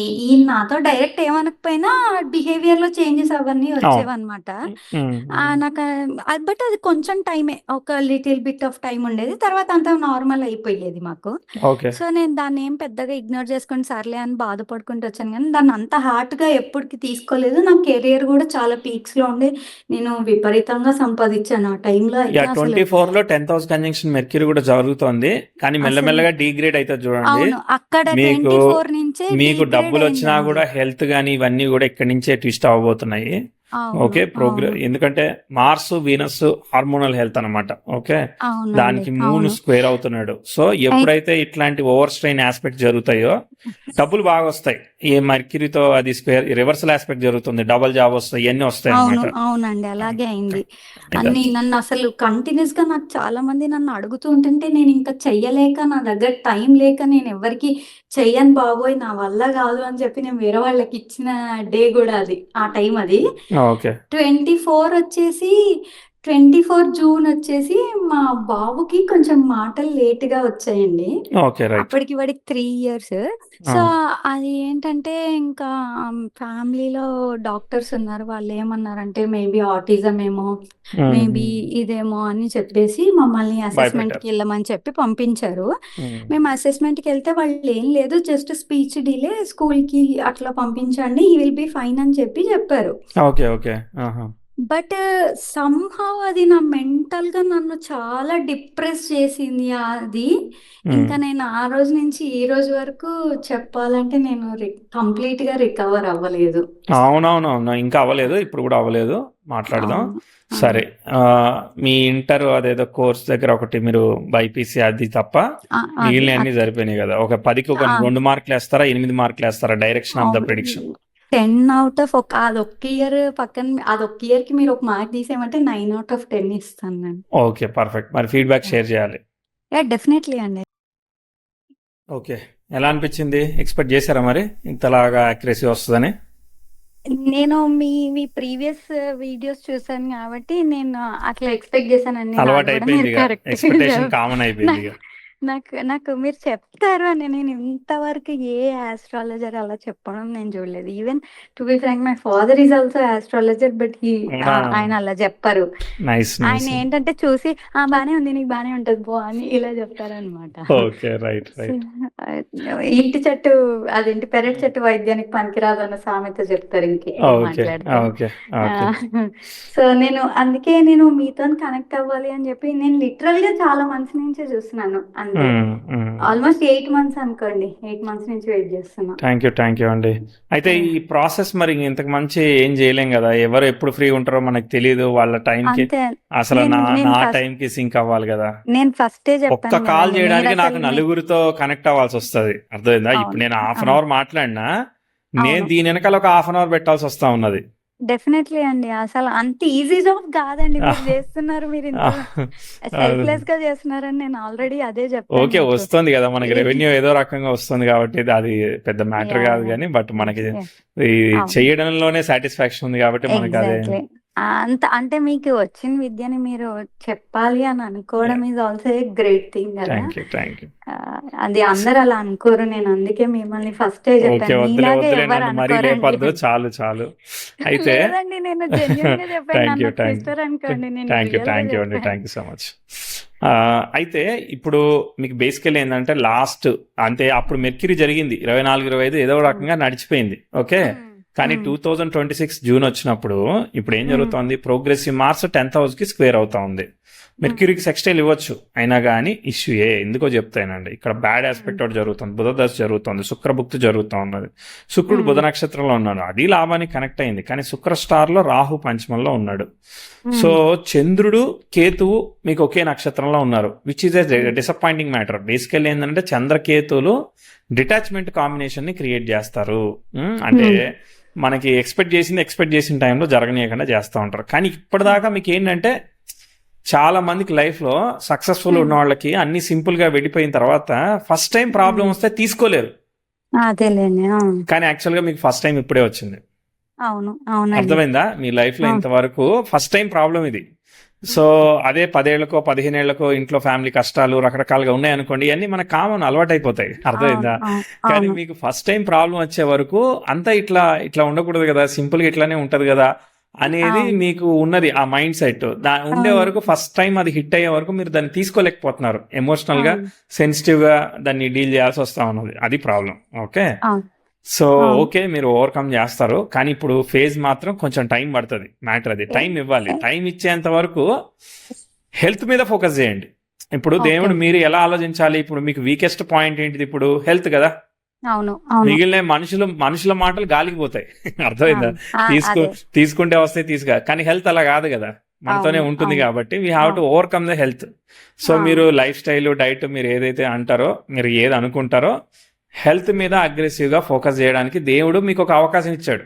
ఈయన నాతో డైరెక్ట్ ఏమనకపోయినా బిహేవియర్ లో చేంజెస్ అవన్నీ వచ్చేవన్నమాట. నాకు బట్ అది కొంచెం టైమే, ఒక లిటిల్ బిట్ ఆఫ్ టైం ఉండేది. తర్వాత అంతా నార్మల్ అయిపోయేది మాకు. సో నేను దాన్ని ఏం పెద్దగా ఇగ్నోర్ చేసుకుని సర్లే అని బాధపడుకుంటూ వచ్చాను, కానీ దాన్ని అంత హార్ట్ గా ఎప్పటికి తీసుకోలేదు. నా కెరియర్ కూడా చాలా పీక్స్ లో ఉండే, నేను విపరీతంగా సంపాదించాను ఆ టైంలో. 24లో 10th house కంజంక్షన్ మెర్క్యూరీ కూడా జరుగుతోంది, కానీ మెల్లమెల్లగా డిగ్రేడ్ అయితే చూడండి. అక్కడ 24 నుంచే మీకు డబ్బులు వచ్చినా కూడా హెల్త్ గానీ ఇవన్నీ కూడా ఇక్కడి నుంచే ట్విస్ట్ అవ్వబోతున్నాయి. ఓకే, ఎందుకంటే మార్స్ వీనస్ హార్మోనల్ హెల్త్ అనమాట. ఓకే, దానికి మూన్ స్క్వేర్ అవుతున్నాడు. సో ఎప్పుడైతే ఇట్లాంటి ఓవర్ స్ట్రెయిన్ ఆస్పెక్ట్ జరుగుతాయో డబ్బులు బాగా వస్తాయి. ఈ మర్క్యూరీతో అది స్క్వేర్ రివర్సల్ ఆస్పెక్ట్ జరుగుతుంది, డబుల్ జాబ్ వస్తాయి, ఇవన్నీ వస్తాయి అన్నమాట. అవునండి, అలాగే అయింది. అన్ని నన్ను అసలు కంటిన్యూస్ గా నాకు చాలా మంది నన్ను అడుగుతూ ఉంటుంటే నేను ఇంకా చెయ్యలేక, నా దగ్గర టైం లేక నేను ఎవరికి చెయ్యను బాబోయ్ నా వల్ల కాదు అని చెప్పి నేను వేరే వాళ్ళకి ఇచ్చిన డే కూడా అది, ఆ టైం అది. 24 వచ్చేసి 24 జూన్ వచ్చేసి మా బాబుకి కొంచెం మాటలు లేట్‌గా వచ్చాయండి. ఓకే. రైట్. అప్పటికి వాడికి 3 ఇయర్స్. ఆ! సో, అది ఏంటంటే ఇంకా ఫ్యామిలీలో డాక్టర్స్ ఉన్నారు. వాళ్ళేమన్నారంటే మేబీ ఆటిజం ఏమో, మేబీ హ్మ్. ఇదేమో అని చెప్పేసి మమ్మల్ని భయపెట్టారు. అసెస్మెంట్‌కి ఎళ్ళమని చెప్పి పంపించారు. హ్మ్. మేము అసెస్మెంట్‌కెళ్తే వాళ్ళేం లేదు జస్ట్ స్పీచ్ డిలే స్కూల్‌కి అట్లా పంపించండి. హి విల్ బీ ఫైన్ అని చెప్పారు. ఓకే. ఓకే. ఆహా! బట్ సమ్‌హౌ అది నా మెంటల్‌గా నన్ను చాలా డిప్రెస్ చేసింది అది. హ్మ్. ఇంకా నేను ఆ రోజు నుంచి ఈ రోజు వరకు చెప్పాలంటే నేను కంప్లీట్‌గా రికవర్ అవ్వలేదు. అవునవునవును. ఇంకా అవ్వలేదు. ఇప్పుడు గూడా అవ్వలేదు. మాట్లాడదాం. అవును. సరే. అవును. మీ ఇంటర్ అదేదో కోర్స్ దగ్గర ఒకటి మీరు బైపీసీ అది తప్ప అది మిగిలినయన్నీ సరిపోయినాయి గదా! ఒక 10కి ఒక ఆ! 2 మార్కులేస్తారా? 8 మార్కులేస్తారా? డైరెక్షన్ ఆఫ్ ద అవును. ప్రిడిక్షన్. 10 ఔట్ ఆఫ్ అదొక్క ఇయర్ అదొక్క ఇయర్‌కి మీరు ఒక మార్క్ తీసేయమంటే 9 ఔట్ ఆఫ్ 10 ఇస్తాను నేను. ఓకే. పర్ఫెక్ట్. మరి ఫీడ్‌బ్యాక్ యాహ్! షేర్ చేయాలి. యాహ్! డెఫినైట్‌లీ అండి. ఓకే. ఎలా అనిపిచ్చింది? ఎక్స్‌పెక్ట్ జేసారా మరి? ఇంతలాగా యాక్యురసీ వస్తదని? నేను మీ ప్రీవియస్ వీడియోస్ చూసాను గాబట్టి, నేను అట్లా ఎక్స్‌పెక్ట్ జేశానండి. నాకు గూడా మీరు అలవాటయిపోయిందిగ. కరెక్ట్‌గా ఎక్స్‌పెక్టేషన్ కామన్ అయిపోయిందిగ. నాకు నాకు మీరు చెప్తారు అని నేను ఇంతవరకు ఏ యాస్ట్రాలజర్ అలా చెప్పడం నేను చూడలేదు. Even to be frank my father is also astrologer but అవునా? ఆయన అలా చెప్పరు. నైస్. ఆయన నైస్. ఏంటంటే చూసి బానే ఉంది. నీకు బానే ఉంటది పో అని ఇలా చెప్తారనమాట. ఓకే. రైట్. So, right. ఇంటి చెట్టు అదేంటి పెరటి చెట్టు వైద్యానికి పనికిరాదన్న సామెత చెప్తారు ఇంకెక్కువ ఓకే. మాట్లాడితే. ఓకే. ఓకే. ఆహ్, సో, అందుకే నేను మీతోని కనెక్ట్ అవ్వాలి అని చెప్పి నేను లిటరల్‌గా చాలా మంత్స్ నుంచే చూస్తున్నాను అంతే. హ్మ్. హ్మ్. ఆల్‌మోస్ట్ 8 మంత్స్ అనుకోండి. 8 మంత్స్ నుంచి వెయిట్ చేస్తున్నా. థ్యాంక్ యూ అండి. అయితే ఈ యాహ్! ప్రాసెస్ మరి ఇంతకు మంచి ఏం జేయలేం గదా! ఎవరు ఎప్పుడు ఫ్రీగా ఉంటారో మనకు తెలీదు. వాళ్ళ టైంకి అంతే. అసలు నేను నేను నా ఫస్ట్ టైంకి సింక్ అవ్వాలి గదా! నేను ఫస్టే ఒక్క చెప్పాను కాల్ గదండీ! జేయడానికి నాకు నలుగురితో కనెక్ట్ అవ్వాల్సొస్తది. అర్థమైందా? ఇప్పుడు అవును. నేను హాఫ్ అన్ అవును. అవర్ మాట్లాడినా, నేను అవును. దీని ఎనకాల ఒక హాఫ్ అన్ అవర్ పెట్టాల్సొస్తా ఉన్నది. డెఫినైట్‌లీ అండి. అసలు అంత ఈజీ జాబ్ గాదండి. మీరు జేస్తున్నారు. మీరింత అవును. సెల్ఫ్‌లెస్‌గా జేస్తున్నారని నేను ఆల్రెడీ అదే జెప్పాను ఓకే. మీకు. వస్తుంది గదా! మనకి ఇది రెవెన్యూ ఏదో రకంగా వస్తుంది గాబట్టి అది పెద్ద మ్యాటర్ యాహ్! గాదు యాహ్! గానీ, బట్ యాహ్! మనకి యాహ్! ఈ అవును. చెయ్యడంలోనే సాటిస్ఫాక్షన్ ఉంది గాబట్టి మనకదే. ఎగ్జాక్ట్‌లీ. అంటే మీకు వచ్చిన విద్యని మీరు చెప్పాలి అని అనుకోవడం yeah! Is also a great thing గదా! Thank you. అది అందరూ అలా అనుకోరు. నేను అందుకే మిమ్మల్ని ఫస్టే ఓకే. జెప్పాను. మీలాగా వద్దులే ఎవ్వరు నన్ను మరీ అనుకోరండి లేపొద్దు. అని. చాలు. అయితే లేదండి. నేను జెన్యూన్‌గా జెప్పాను. Thank you. నన్నొక సిస్టర్ అనుకోండి. నేను రియల్‌గా థ్యాంక్ యూ అండి. జెప్పాను. Thank you so much. అయితే ఇప్పుడు మీకు బేసికల్లీ ఏందంటే లాస్ట్ అంటే అప్పుడు మెర్క్యూరీ జరిగింది. 24, 25 ఏదో హ్మ్. రకంగా నడిచిపోయింది. ఓకే. హ్మ్. కానీ హ్మ్. 2026 జూన్ వచ్చినప్పుడు ఇప్పుడు ఏం హ్మ్. జరుగుతోంది? ప్రోగ్రెసివ్ మార్స్ 10th హౌస్‌కి స్క్వేర్ అవుతా ఉంది. హ్మ్. మెర్క్యూరీకి సెక్స్టైల్ ఇవ్వచ్చు. అయినా గానీ ఇష్యూయే. ఎందుకో చెప్తానండి. ఇక్కడ బ్యాడ్ హ్మ్. ఆస్పెక్ట్ ఒకటి జరుగుతుంది. బుధ దశ జరుగుతోంది. శుక్రభుక్తి జరుగుతా ఉన్నది. శుక్రుడు హ్మ్. బుధ నక్షత్రంలో ఉన్నాడు. అది లాభానికి కనెక్ట్ అయింది. కానీ శుక్ర స్టార్‌లో రాహు పంచమంలో ఉన్నాడు. సో, హ్మ్. చంద్రుడు, కేతువు మీకు ఒకే నక్షత్రంలో ఉన్నారు. విచ్ ఈస్ ఎ హ్మ్. Disappointing matter. బేసికల్లీ ఏందంటే చంద్రకేతువులు డిటాచ్‌మెంట్ కాంబినేషన్‌ని క్రియేట్ చేస్తారు. అంటే హ్మ్. మనకి ఎక్స్‌పెక్ట్ చేసిన టైంలో జరగనీయకుండా చేస్తా ఉంటారు. కానీ ఇప్పటిదాకా మీకేంటంటే చాలా మందికి లైఫ్‌లో సక్సెస్‌ఫుల్ ఉన్న హ్మ్. వాళ్ళకి అన్నీ సింపుల్‌గా వెళ్ళిపోయిన తర్వాత ఫస్ట్ టైమ్ ప్రాబ్లమ్ హ్మ్. వస్తే తీసుకోలేరు. అదేలెండి. ఆ! కానీ యాక్చువల్‌గా మీకు ఫస్ట్ టైమ్ ఇప్పుడే వచ్చింది. అవును. అవునండి. అర్థమైందా? మీ లైఫ్‌లో ఆ! ఇంతవరకు ఫస్ట్ టైమ్ ప్రాబ్లమ్ ఇది. సో, హ్మ్. అదే 10 ఏళ్లకో, 15 ఏళ్లకో ఇంట్లో ఫ్యామిలీ కష్టాలు రకరకాలుగా ఉన్నాయనుకోండి. ఇయన్నీ మనకు కామన్ అలవాటైపోతాయి. అవును. అర్థమైందా? అవును. కానీ అవును. మీకు ఫస్ట్ టైమ్ ప్రాబ్లమ్ వచ్చే వరకు అంతా ఇట్లా ఉండకూడదు గదా! సింపుల్‌గా ఇట్లానే ఉంటది గదా! అనేది అవును. మీకు ఉన్నది ఆ మైండ్ సెట్. ఉండే అవును. వరకు ఫస్ట్ టైమ్ అది హిట్ అయ్యే వరకు మీరు దాన్ని తీసుకోలేకపోతున్నారు. ఎమోషనల్‌గా, అవును. సెన్సిటివ్‌గా దాన్ని డీల్ చేయాల్సి వస్తా ఉన్నది. అది ప్రాబ్లమ్. ఓకే. అవును. సో, అవును. ఓకే. మీరు ఓవర్‌కమ్ జేస్తారు. కానీ ఇప్పుడు ఫేజ్ మాత్రం కొంచెం టైం పడతది. మ్యాటర్ అది. ఏ టైం ఇవ్వాలి. ఏ టైం ఇచ్చేంత వరకు హెల్త్ మీద ఫోకస్ జేయండి. ఇప్పుడు ఓకే. దేవుడు మీరు ఎలా ఆలోచించాలి? ఇప్పుడు మీకు వీకెస్ట్ పాయింట్ ఏంటిది ఇప్పుడు? హెల్త్ గదా! అవును. అవును. మిగిలిన మనుషుల మాటలు గాలికి పోతాయి. అర్థమైందా? అవును. ఆ! తీసుకు అదే. తీసుకుంటే వస్తాయి కానీ హెల్త్ అలా గాదు గదా! మనతోనే అవును. ఉంటుంది అవును. గాబట్టి వి హావ్ టు అవును. Overcome the health. సో, ఆ! మీరు లైఫ్ స్టైల్, డైట్ మీరు ఏదైతే అంటారో, మీరు ఏది అనుకుంటారో హెల్త్ మీద అగ్రెసివ్‌గా ఫోకస్ జేయడానికి దేవుడు మీకొక అవకాశం ఇచ్చాడు.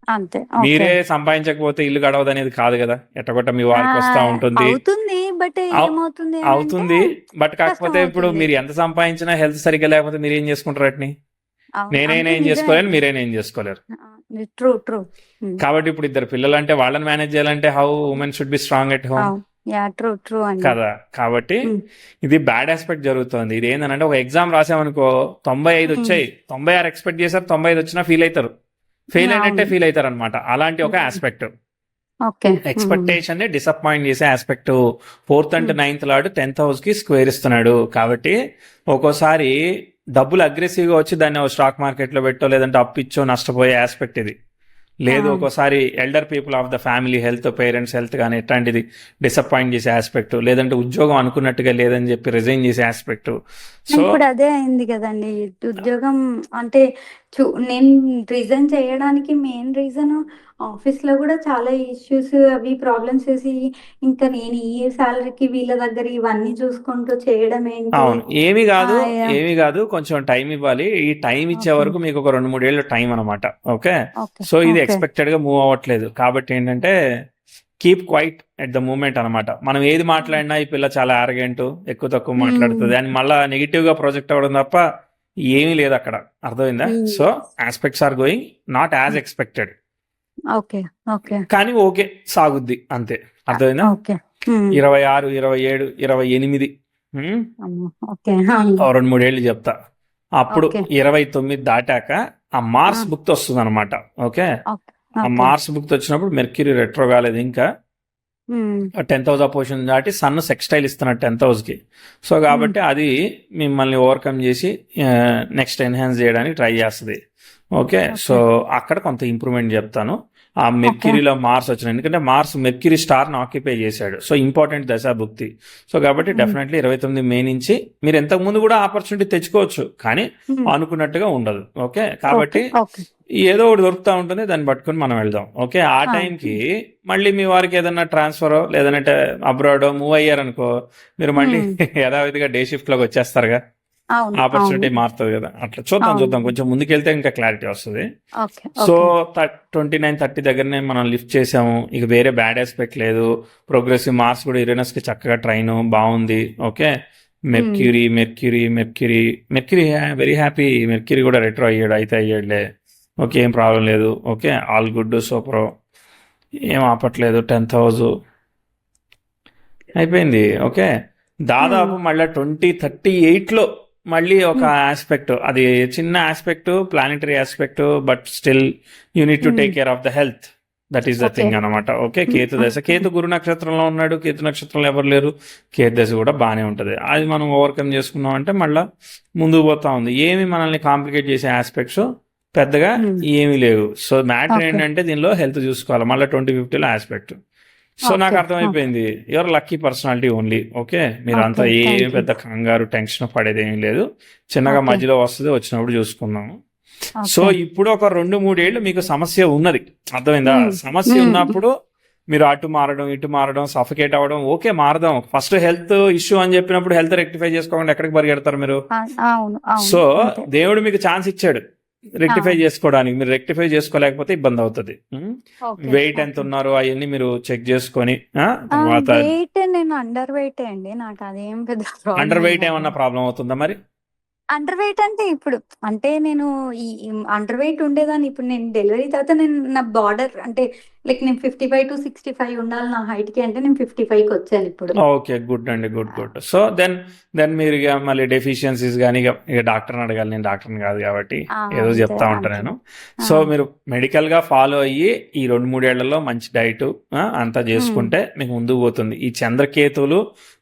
అంతే. ఓకే. మీరే సంపాదించకపోతే ఇల్లు గడవదనేది కాదు గదా! ఎట్టగొట్ట మీ వారికి వస్తా ఉంటుంది. అవుతుంది. బట్ అవ్ ఏమవుతుంది అనంటే అవుతుంది. బట్ కాకపోతే ఇప్పుడు కష్టమవుతుంది. మీరు ఎంత సంపాదించినా హెల్త్ సరిగ్గా లేకపోతే మీరేం జేసుకుంటారు ఆటిని? అవును. నేనైనా అంటే ఏం నిజమే. జేసుకోలేను. మీరైనా ఏం జేసుకోలేరు. True true. కాబట్టి ఇప్పుడు ఇద్దరు పిల్లలు అంటే వాళ్ళని మేనేజ్ చేయాలంటే how women should be strong at home yeah true true అండి. కదా. కాబట్టి ఇది బ్యాడ్ ఆస్పెక్ట్ జరుగుతుంది. ఇది ఏంటంటే ఒక ఎగ్జామ్ రాసామనుకో 95 వచ్చాయి, 96 ఎక్స్పెక్ట్ చేశారు, 95 వచ్చినా ఫీల్ అవుతారు, ఫెయిల్ అయినట్టే ఫీల్ అవుతారు అనమాట. అలాంటి ఒక ఆస్పెక్ట్ ఎక్స్పెక్టేషన్ ని డిసప్పాయింట్ చేసే aspect. 4th and 9th lord 10th house కి స్క్వేర్ ఇస్తున్నాడు. కాబట్టి ఒక్కోసారి డబ్బులు అగ్రెసివ్ గా వచ్చి దాన్ని స్టాక్ మార్కెట్ లో పెట్టో లేదంటే అప్పిచ్చో నష్టపోయే ఆస్పెక్ట్ ఇది. లేదు ఒక్కోసారి elder people of the family health, parents health కానీ ఎట్లాంటిది డిసప్పాయింట్ చేసే ఆస్పెక్ట్, లేదంటే ఉద్యోగం అనుకున్నట్టుగా లేదని చెప్పి రిజైన్ చేసే ఆస్పెక్ట్. సో ఇప్పుడు అదే అయింది కదండి ఉద్యోగం. అంటే నేను రిజైన్ చేయడానికి మెయిన్ రీజన్ ఆఫీస్ లో కూడా చాలా ఇష్యూస్ అవి ప్రాబ్లమ్స్ చేసి ఇంకా నేను ఈ సాలరీకి వీళ్ళ దగ్గర ఇవన్నీ చూసుకుంటూ చేయడం ఏంటి. అవును, ఏమీ కాదు, కొంచెం టైం ఇవ్వాలి. ఈ టైం ఇచ్చే వరకు మీకు ఒక 2-3 ఏళ్ళు టైం అనమాట. ఓకే, సో ఇది ఎక్స్పెక్టెడ్ గా మూవ్ అవ్వట్లేదు. కాబట్టి ఏంటంటే keep quiet at the moment అనమాట. మనం ఏది మాట్లాడినా ఈ పిల్ల చాలా ఆరగెంట్, ఎక్కువ తక్కువ మాట్లాడుతుంది అని మళ్ళీ నెగిటివ్ గా ప్రొజెక్ట్ అవ్వడం తప్ప ఏమీ లేదు అక్కడ. అర్థమైందా? So aspects are going not as expected, కానీ ఓకే సాగుద్ది అంతే. అర్థమైందా? 26, 27, 28 2-3 ఏళ్ళు చెప్తా. అప్పుడు 29 దాటాక ఆ మార్స్ బుక్ వస్తుంది అనమాట. ఓకే, ఆ మార్స్ బుక్ వచ్చినప్పుడు మెర్క్యూరీ రెట్రో కాలేదు ఇంకా. 10th హౌస్ అపోజిషన్ దాటి సన్ సెక్స్టైల్ ఇస్తున్నాడు 10th హౌస్ కి. సో కాబట్టి అది మిమ్మల్ని ఓవర్కమ్ చేసి నెక్స్ట్ ఎన్హాన్స్ చేయడానికి ట్రై చేస్తుంది. ఓకే, సో అక్కడ కొంత ఇంప్రూవ్మెంట్ చెప్తాను. ఆ మెర్క్యూరీలో మార్స్ వచ్చినాయి, ఎందుకంటే మార్స్ మెర్క్యూరీ స్టార్ని ఆక్యుపై చేశాడు. సో ఇంపార్టెంట్ దశ భుక్తి. సో కాబట్టి డెఫినెట్లీ 29 మే నుంచి మీరు ఎంతకు ముందు కూడా ఆపర్చునిటీ తెచ్చుకోవచ్చు, కానీ అనుకున్నట్టుగా ఉండదు. ఓకే, కాబట్టి ఏదో ఒకటి దొరుకుతూ ఉంటుంది, దాన్ని పట్టుకుని మనం వెళ్దాం. ఓకే, ఆ టైంకి మళ్ళీ మీ వారికి ఏదన్నా ట్రాన్స్ఫర్ లేదంటే అబ్రాడ్ మూవ్ అయ్యారనుకో, మీరు మళ్ళీ యథావిధిగా డే షిఫ్ట్ లోకి వచ్చేస్తారుగా, ఆపర్చునిటీ మారుతుంది కదా. అట్లా చూద్దాం కొంచెం ముందుకెళ్తే ఇంకా క్లారిటీ వస్తుంది. సో 29, 30 దగ్గరనే మనం లిఫ్ట్ చేసాము. ఇక వేరే బ్యాడ్ ఆస్పెక్ట్ లేదు. ప్రోగ్రెసివ్ మార్క్స్ కూడా యురేనస్ కి చక్కగా ట్రైన్ బాగుంది. Okay, mercury very happy. Mercury కూడా రెట్రో అయ్యాడులే. ఓకే, ఏం ప్రాబ్లం లేదు. ఓకే, ఆల్ గుడ్, సూపర్, ఏం ఆపట్లేదు. 10th హౌస్ అయిపోయింది. ఓకే, దాదాపు మళ్ళీ 2038లో మళ్ళీ ఒక ఆస్పెక్ట్, అది చిన్న aspect, planetary aspect, but still you need to take care of the health. That is the thing అనమాట. ఓకే, కేతు దశ. కేతు గురు నక్షత్రంలో ఉన్నాడు, కేతు నక్షత్రంలో ఎవరు లేరు. కేతు దశ కూడా బాగానే ఉంటుంది. అది మనం ఓవర్కమ్ చేసుకున్నాం అంటే మళ్ళీ ముందుకు పోతా ఉంది. ఏమి మనల్ని కాంప్లికేట్ చేసే ఆస్పెక్ట్స్ పెద్దగా ఏమీ లేవు. సో మ్యాటర్ ఏంటంటే దీనిలో హెల్త్ చూసుకోవాలి. మళ్ళీ 2050లో ఆస్పెక్ట్. సో నాకు అర్థమైపోయింది, your lucky personality only. Okay, మీరు అంతా ఏమి పెద్ద కంగారు టెన్షన్ పడేది ఏమీ లేదు. చిన్నగా మధ్యలో వస్తుంది, వచ్చినప్పుడు చూసుకుందాము. సో ఇప్పుడు ఒక 2-3 ఏళ్ళు మీకు సమస్య ఉన్నది. అర్థమైందా? సమస్య ఉన్నప్పుడు మీరు అటు మారడం ఇటు మారడం, సఫికేట్ అవ్వడం. ఓకే, మారదాం. ఫస్ట్ హెల్త్ ఇష్యూ అని చెప్పినప్పుడు హెల్త్ రెక్టిఫై చేసుకోకుండా ఎక్కడికి పరిగెడతారు మీరు? సో దేవుడు మీకు ఛాన్స్ ఇచ్చాడు రెక్టిఫై చేసుకోవడానికి. మీరు రెక్టిఫై చేసుకోలేకపోతే ఇబ్బంది అవుతుంది. వెయిట్ ఎంత ఉన్నారో అవన్నీ మీరు చెక్ చేసుకొని. అండర్ వెయిట్ ఏమన్నా ప్రాబ్లం అవుతుందా మరి? అండర్ వెయిట్ అంటే ఇప్పుడు అంటే నేను ఈ అండర్ వెయిట్ ఉండేదాన్ని. ఇప్పుడు నేను డెలివరీ తర్వాత నేను నా బార్డర్ అంటే లైక్ నేను 55 to 65 ఉండాలి నా హైట్ కి, అంటే నేను 55కి వచ్చాను ఇప్పుడు. ఓకే, గుడ్ అండి, గుడ్. సో దెన్ మీరు ఇక మళ్ళీ డెఫిషియన్సీస్ కానీ ఇక డాక్టర్ని అడగాలి. నేను డాక్టర్ని కాదు కాబట్టి ఏదో చెప్తా ఉంటాను నేను. సో మీరు మెడికల్ గా ఫాలో అయ్యి ఈ 2-3 ఏళ్లలో మంచి డైట్ అంతా చేసుకుంటే మీకు ముందుకు పోతుంది. ఈ చంద్రకేతువులు,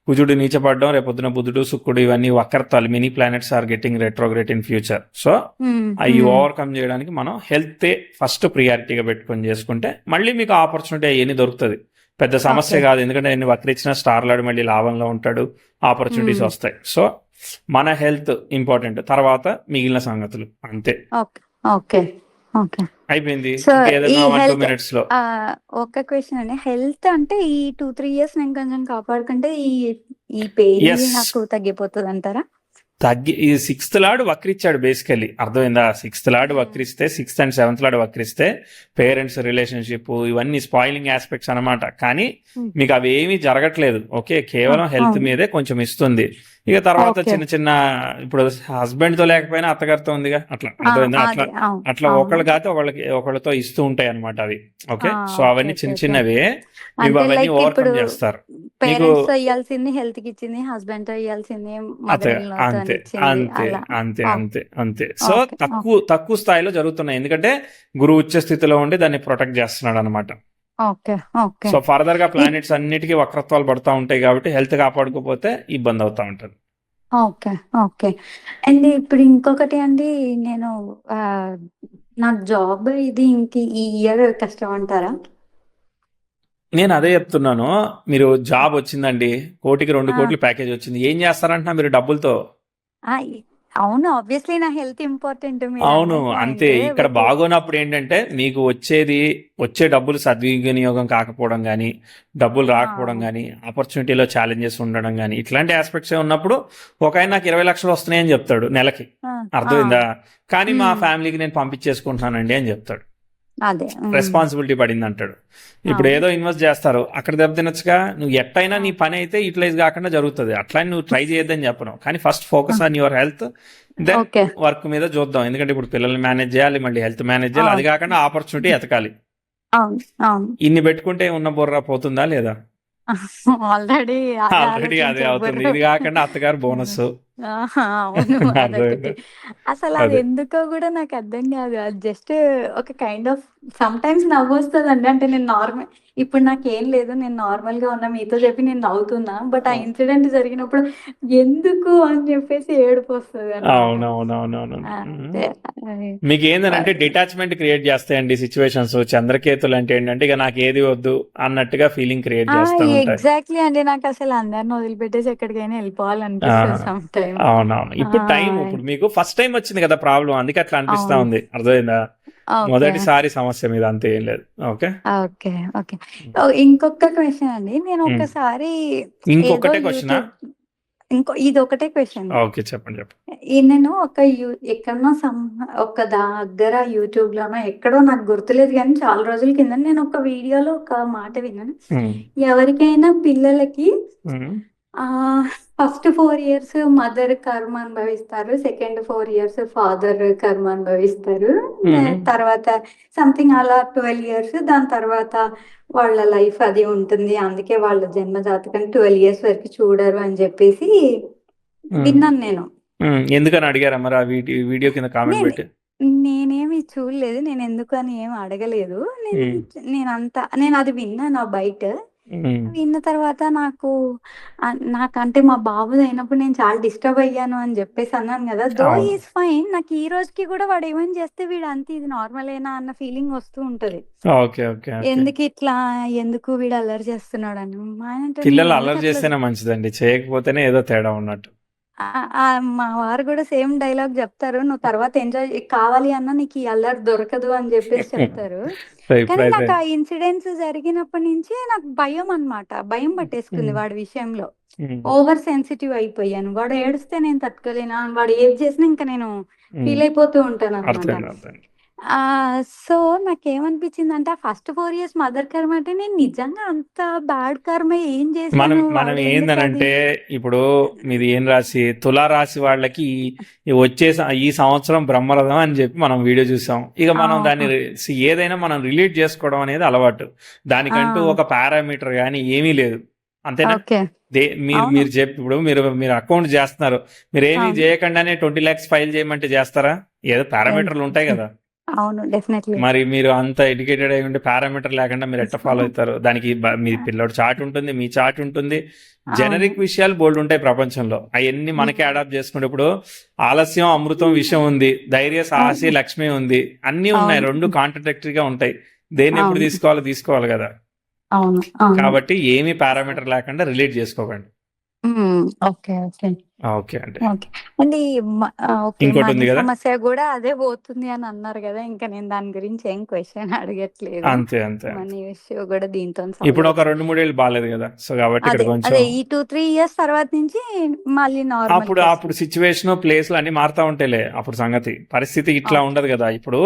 కుజుడు నీచపడడం, రేపొద్దున బుధుడు, శుక్రుడు ఇవన్నీ వక్రతాలు, mini planets are getting retrograde in future. So అవి ఓవర్కమ్ చేయడానికి మనం హెల్త్ ఫస్ట్ ప్రియారిటీగా పెట్టుకొని చేసుకుంటే మళ్ళీ మీకు ఆపర్చునిటీ అవన్నీ దొరుకుతుంది. పెద్ద సమస్య కాదు, ఎందుకంటే నేను వక్రించిన స్టార్ లాడు మళ్ళీ లాభంలో ఉంటాడు, ఆపర్చునిటీస్ వస్తాయి. సో మన హెల్త్ ఇంపార్టెంట్, తర్వాత మిగిలిన సంగతులు అంతే. అయిపోయింది. ఒక క్వశ్చన్ అండి, హెల్త్ అంటే ఈ 2-3 years నేను కొంచెం కాపాడుకుంటే ఈ పెయిన్ నాకు తగ్గిపోతుంది అంటారా? ఈ 6th లార్డ్ వక్రిచ్చాడు బేసికల్లీ. అర్థమైందా? 6th లార్డ్ వక్రిస్తే, 6th and 7th లార్డ్ వక్రిస్తే పేరెంట్స్ రిలేషన్షిప్ ఇవన్నీ స్పాయిలింగ్ ఆస్పెక్ట్స్ అనమాట. కానీ మీకు అవి ఏమీ జరగట్లేదు. ఓకే, కేవలం హెల్త్ మీదే కొంచెం ఇస్తుంది. ఇక తర్వాత ఓకే. చిన్న చిన్న ఇప్పుడు హస్బెండ్ తో లేకపోయినా అత్తగారితో ఉందిగా, అట్లా అర్థమైందా, అట్లా అదే. అవును. అట్లా అవును. ఒకళ్ళు కాకపోతే ఒకళ్ళతో ఇస్తూ ఉంటాయి అనమాట అవి. Okay, so okay. అవన్నీ ఓకే. చిన్న ఓకే. చిన్నవే, మీకు అంటే అవన్నీ లైక్ ఇప్పుడు ఓవర్కమ్ చేస్తారు. మీకు పేరెంట్స్‌తో ఇయ్యాల్సింది హెల్త్‌కి ఇచ్చింది. హస్బెండ్‌తో ఇయ్యాల్సింది అతే మదర్ ఇన్ అంతే లాతోనిచ్చింది అంతే అలా. అంతే ఓకే. అంతే అంతే. So okay. తక్కువ తక్కువ స్థాయిలో జరుగుతున్నాయి, ఎందుకంటే గురువు ఉచ్చ స్థితిలో ఉండి దాన్ని ప్రొటెక్ట్ చేస్తున్నాడు అనమాట. ఓకే. ఓకే. సో ఫర్దర్ గా ఇప్ ప్లానెట్స్ అన్నిటికీ వక్రత్వాలు పడతా ఉంటాయి కాబట్టి హెల్త్ కాపాడుకోకపోతే ఇబ్బంది అవుతా ఉంటుంది. ఓకే. ఓకే. అండ్ ఇప్పుడు ఇంకొకటి అండి, నేను ఆహ్, నాకు జాబ్ ఇది ఇంక ఈ ఇయర్ కష్టం అంటారా? నేను అదే చెప్తున్నాను. మీరు జాబ్ వచ్చిందండి, కోటికి 2 కోట్లు ఆ! ప్యాకేజ్ వచ్చింది, ఏం చేస్తారంటున్నా మీరు డబ్బులతో? ఆ! అవును. ఆబ్వియస్లీ నా హెల్త్ ఇంపార్టెంట్ అవును, మీరన్న అంతే. పాయింటే. ఇక్కడ బట్ బాగోనప్పుడు ఏంటంటే మీకు వచ్చే డబ్బులు సద్వినియోగం కాకపోవడం కానీ, డబ్బులు ఆ! రాకపోవడం కానీ, ఆపర్చునిటీలో ఛాలెంజెస్ ఉండడం కానీ, ఇట్లాంటి ఆస్పెక్ట్స్ ఉన్నప్పుడు ఒక ఆయన నాకు 20 లక్షలు వస్తున్నాయని చెప్తాడు నెలకి, ఆ! ఆ! అర్థమైందా? కానీ మా హ్మ్. ఫ్యామిలీకి నేను పంపించేసుకుంటున్నానండి అని చెప్తాడు. అదే. హ్మ్. రెస్పాన్సిబిలిటీ పడింది అంటాడు. ఇప్పుడు అవును. ఏదో ఇన్వెస్ట్ చేస్తారు, అక్కడ దెబ్బతినొచ్చుగా. నువ్వు ఎట్టయినా ఆ! నీ పని అయితే యూటిలైజ్ కాకుండా జరుగుతుంది, అట్లా నువ్వు ట్రై చేయొద్దని చెప్పను, కానీ first focus on your health, then okay. Work మీద చూద్దాం. ఎందుకంటే ఇప్పుడు పిల్లల్ని మేనేజ్ చేయాలి, మళ్ళీ హెల్త్ మేనేజ్ చేయాలి, అది అవును. కాకుండా ఆపర్చునిటీ ఎతకాలి. అవును. అవును. ఇన్ని పెట్టుకుంటే ఉన్న బుర్ర పోతుందా లేదా? ఆల్రెడీ అదే ఆల్రెడీ అదే ఆలోచించే అవుతుంది, బుర్ర. ఇది కాకుండా అత్తగారు బోనస్. ఆహా! అవును. అదొకటి. అర్థమైందా? అసలది అదే. ఎందుకో గూడా నాకర్థం గాదు. అది జస్ట్ ఒక కైండ్ ఆఫ్ సమ్‌టైమ్స్ నవ్వొస్తదండి. అంటే నేను ఇప్పుడు నాకేం లేదు. నేను నార్మల్‌గా ఉన్నా. మీతో చెప్పి నేను నవ్వుతున్నా. బట్ ఆ ఇన్సిడెంట్ జరిగినప్పుడు ఎందుకు అని జెప్పేసి ఏడుపొస్తదనమాట. అవునవునవునవును. అంతే. అది మీకు ఏంటంటే ఆహ్, డిటాచ్మెంట్ క్రియేట్ చేస్తాయండి సిచ్యువేషన్స్. చంద్రకేతులు అంటే ఏంటంటే ఇక నాకు ఏది వద్దు అన్నట్టుగా ఫీలింగ్ క్రియేట్ ఆ! చేస్తూ ఉంటాయి. ఎగ్జాక్ట్‌లీ అండి. నాకసలు అందరిని వదిలిపెట్టేసి ఎక్కడికైనా ఆ, ఎళ్ళిపోవాలనిపిస్తది సమ్ టైమ్. అవునవును. ఆ! ఇప్పుడు మీకు ఫస్ట్ టైం వచ్చింది కదా ప్రాబ్లం, అందుకే అట్లా అనిపిస్తా అవును. ఉంది, అర్థమైందా? ఓకే. మొదటిసారి సమస్య మీద, అంతే, ఏం లేదు. ఓకే. ఓకే. ఓకే. ఇంకొక క్వెషన్ అండి. నేను ఉమ్. ఒకసారి ఏదో ఇంకొకటే క్వశ్చనా? యూట్యూబ్ ఇదొకటే క్వెషన్. ఓకే, చెప్పండి చెప్పండి. నేను ఒక ఎక్కడనో ఒక దగ్గర యూట్యూబ్‌లోనో ఎక్కడో నాకు గుర్తులేదు గానీ చాలా రోజుల కింద నేను ఒక వీడియోలో ఒక మాట విన్నాను. ఉమ్. ఎవరికైనా పిల్లలకి ఉమ్. ఫస్ట్ 4 ఇయర్స్ మదర్ కర్మ అనుభవిస్తారు. సెకండ్ 4 ఇయర్స్ ఫాదర్ కర్మ అనుభవిస్తారు. ఉమ్. తర్వాత సంథింగ్ అలా 12 ఇయర్స్ దాని తర్వాత వాళ్ళ లైఫ్ అది ఉంటుంది. అందుకే వాళ్ళ జన్మ జాతకం 12 ఇయర్స్ వరకు చూడరు అని జెప్పేసి ఉమ్. విన్నాను నేను. ఎందుకని అడిగారా మరి ఆ వీడియో కింద కామెంట్ నేను పెట్టి? నేనేమి చూడలేదు. నేనెందుకని ఏమి అడగలేదు. ఉమ్. నేనది విన్నాను బయట. ఉమ్. విన్న తర్వాత నాకంటే మా బాబుదయినప్పుడు నేను చాలా డిస్టర్బ్ అయ్యాను అని జెప్పేసి అన్నాను గదా! దో హి అవును. Is fine. నాకు ఈ రోజుకి గూడా వాడేమైనా చేస్తే వీడంతే ఇది నార్మలేనా అన్న ఫీలింగ్ వస్తూ ఉంటది. Okay, okay, okay. ఎందుకిట్లా ఎందుకు వీడు అల్లరి చేస్తున్నాడని. మా ఆయన అంటాడు పిల్లలు అల్లరి నువ్వెందుకట్లా. చేస్తేనే మంచిదండి, చేయకపోతేనే ఏదో తేడా ఉన్నట్టు. మా వారు గూడా సేమ్ డైలాగ్ జెప్తారు. "నువ్వు తర్వాత ఎంజాయ్ కావాలి అన్నా నీకు ఈ అల్లరి దొరకదు" అని జెప్పేసి చెప్తారు. సో కానీ ఇప్పుడైతే నాకు ఆ ఇన్సిడెంట్స్ జరిగినప్పటి నుంచి నాకు భయమనమాట. భయం పట్టేసుకుంది ఉమ్. వాడి విషయంలో. ఉమ్. ఓవర్ సెన్సిటివ్ అయిపోయాను. వాడు ఏడిస్తే నేను తట్టుకోలేను. వాడు ఏది చేసినా ఇంక నేను ఉమ్. ఫీల్ అయిపోతూ ఉంటాననమాట. అర్థమైంది, అర్థమైంది. సో, నాకేమనిపించిందంటే ఆ ఫస్ట్ 4 ఇయర్స్ మదర్ కర్మ అంటే నేను నిజంగా అంత బ్యాడ్ కర్మ ఏం మనం చేశాను? మనం వాడు ఎందుకది. ఏందనంటే ఇప్పుడు మీది ఏం రాశి, తులారాశి వాళ్ళకి ఈ ఈ సంవత్సరం బ్రహ్మరథం అని చెప్పి మనం వీడియో చూసాం. ఇక మనం దాన్ని ఆ! ఏదైనా మనం రిలేట్ చేసుకోవడం అనేది అలవాటు. ఆ! దానికంటూ ఒక పారామీటర్ కానీ ఏమీ లేదు, అంతేనా? ఓకే. మీరు అవును. మీరు చెప్పి ఇప్పుడు మీరు అకౌంట్ చేస్తున్నారు, మీరు ఏమీ అవును. చేయకుండానే 20 lakhs ఫైల్ చేయమంటే చేస్తారా? ఏదో పారామీటర్లు ఉంటాయి కదా. అవును. డెఫినైట్‌లీ. మరి మీరు అంత ఎడ్యుకేటెడ్ అయి ఉండి పారామీటర్ లేకుండా మీరు ఎట్ట ఫాలో అవుతారు? దానికి మీ పిల్లోడు చార్ట్ ఉంటుంది, మీ చార్ట్ ఉంటుంది, అవును. జనరిక్ విషయాలు బోల్డ్ ఉంటాయి ప్రపంచంలో, అవన్నీ మనకే హ్మ్. అడాప్ట్ చేసుకుంటే ఇప్పుడు ఆలస్యం అమృతం విషయం ఉంది, ధైర్య సాహసి అవును. లక్ష్మి ఉంది, అన్నీ ఉన్నాయి, అవును. రెండు కాంట్రడిక్టరీగా ఉంటాయి. దేన్ని ఎప్పుడు అవును. తీసుకోవాలి కదా. అవును. అవును. కాబట్టి ఏమీ పారామీటర్ లేకుండా రిలేట్ చేసుకోకండి. హ్మ్. ఓకే. ఓకే. ఓకే అండి. ఓకే. And okay. ఇంకోటి మనీ ఉంది కదా. సమస్య గూడా అదే పోతుంది అని అన్నారు గదా! ఇంక నేను దాని గురించి ఏం క్వెషన్ అడగట్లేదు. అంతే అంతే అంతే. మనీ ఇష్యూ గూడా దీంతోని సాల్వ్ ఇప్పుడు ఒక అయిపోతుంది. 2-3 ఏళ్ళు బాగాలేదు కదా, సో కాబట్టి ఇక్కడ అదే. కొంచెం అదే. ఈ 2, 3 ఇయర్స్ తర్వాత నుంచి మళ్ళీ అప్పుడు అప్పుడు నార్మల్‌కొస్తుంది. సిచ్యువేషన్ ప్లేస్లు అన్ని మారుతా ఉంటాయిలే, అప్పుడు సంగతి పరిస్థితి ఇట్లా ఓకే. ఉండదు కదా. ఇప్పుడు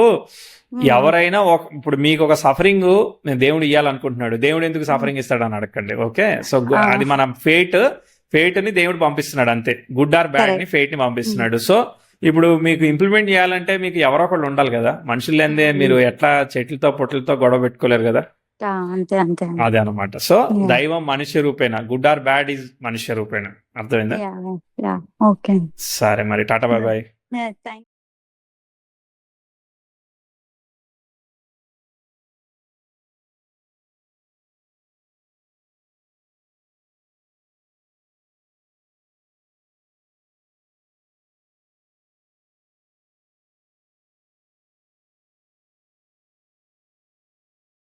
హ్మ్. ఎవరైనా ఇప్పుడు మీకు ఒక సఫరింగ్ నేను దేవుడు ఇవ్వాలనుకుంటున్నాడు, దేవుడు ఎందుకు హ్మ్. సఫరింగ్ ఇస్తాడు అని అడగండి. ఓకే, సో ఆ! అది మన ఫేట్ ని దేవుడు పంపిస్తున్నాడు అంతే. గుడ్ ఆర్ బ్యాడ్ ని Correct. ఫేట్ ని పంపిస్తున్నాడు. సో ఇప్పుడు మీకు ఇంప్లిమెంట్ చేయాలంటే మీకు ఎవరో ఒకళ్ళు ఉండాలి కదా, మనుషులు లేనిదే మీరు ఎట్లా చెట్లతో పొట్లతో గొడవ పెట్టుకోలేరు కదా, అంతే అంతే అండి. అదే అనమాట. So Yeah. దైవం మనుష్య రూపేణ, గుడ్ ఆర్ బ్యాడ్ ఈజ్ మనుష్య రూపేణ, అర్థమైందా? Yeah yeah okay. సరే మరి టాటా బాయ్ బాయ్. థ్యాంక్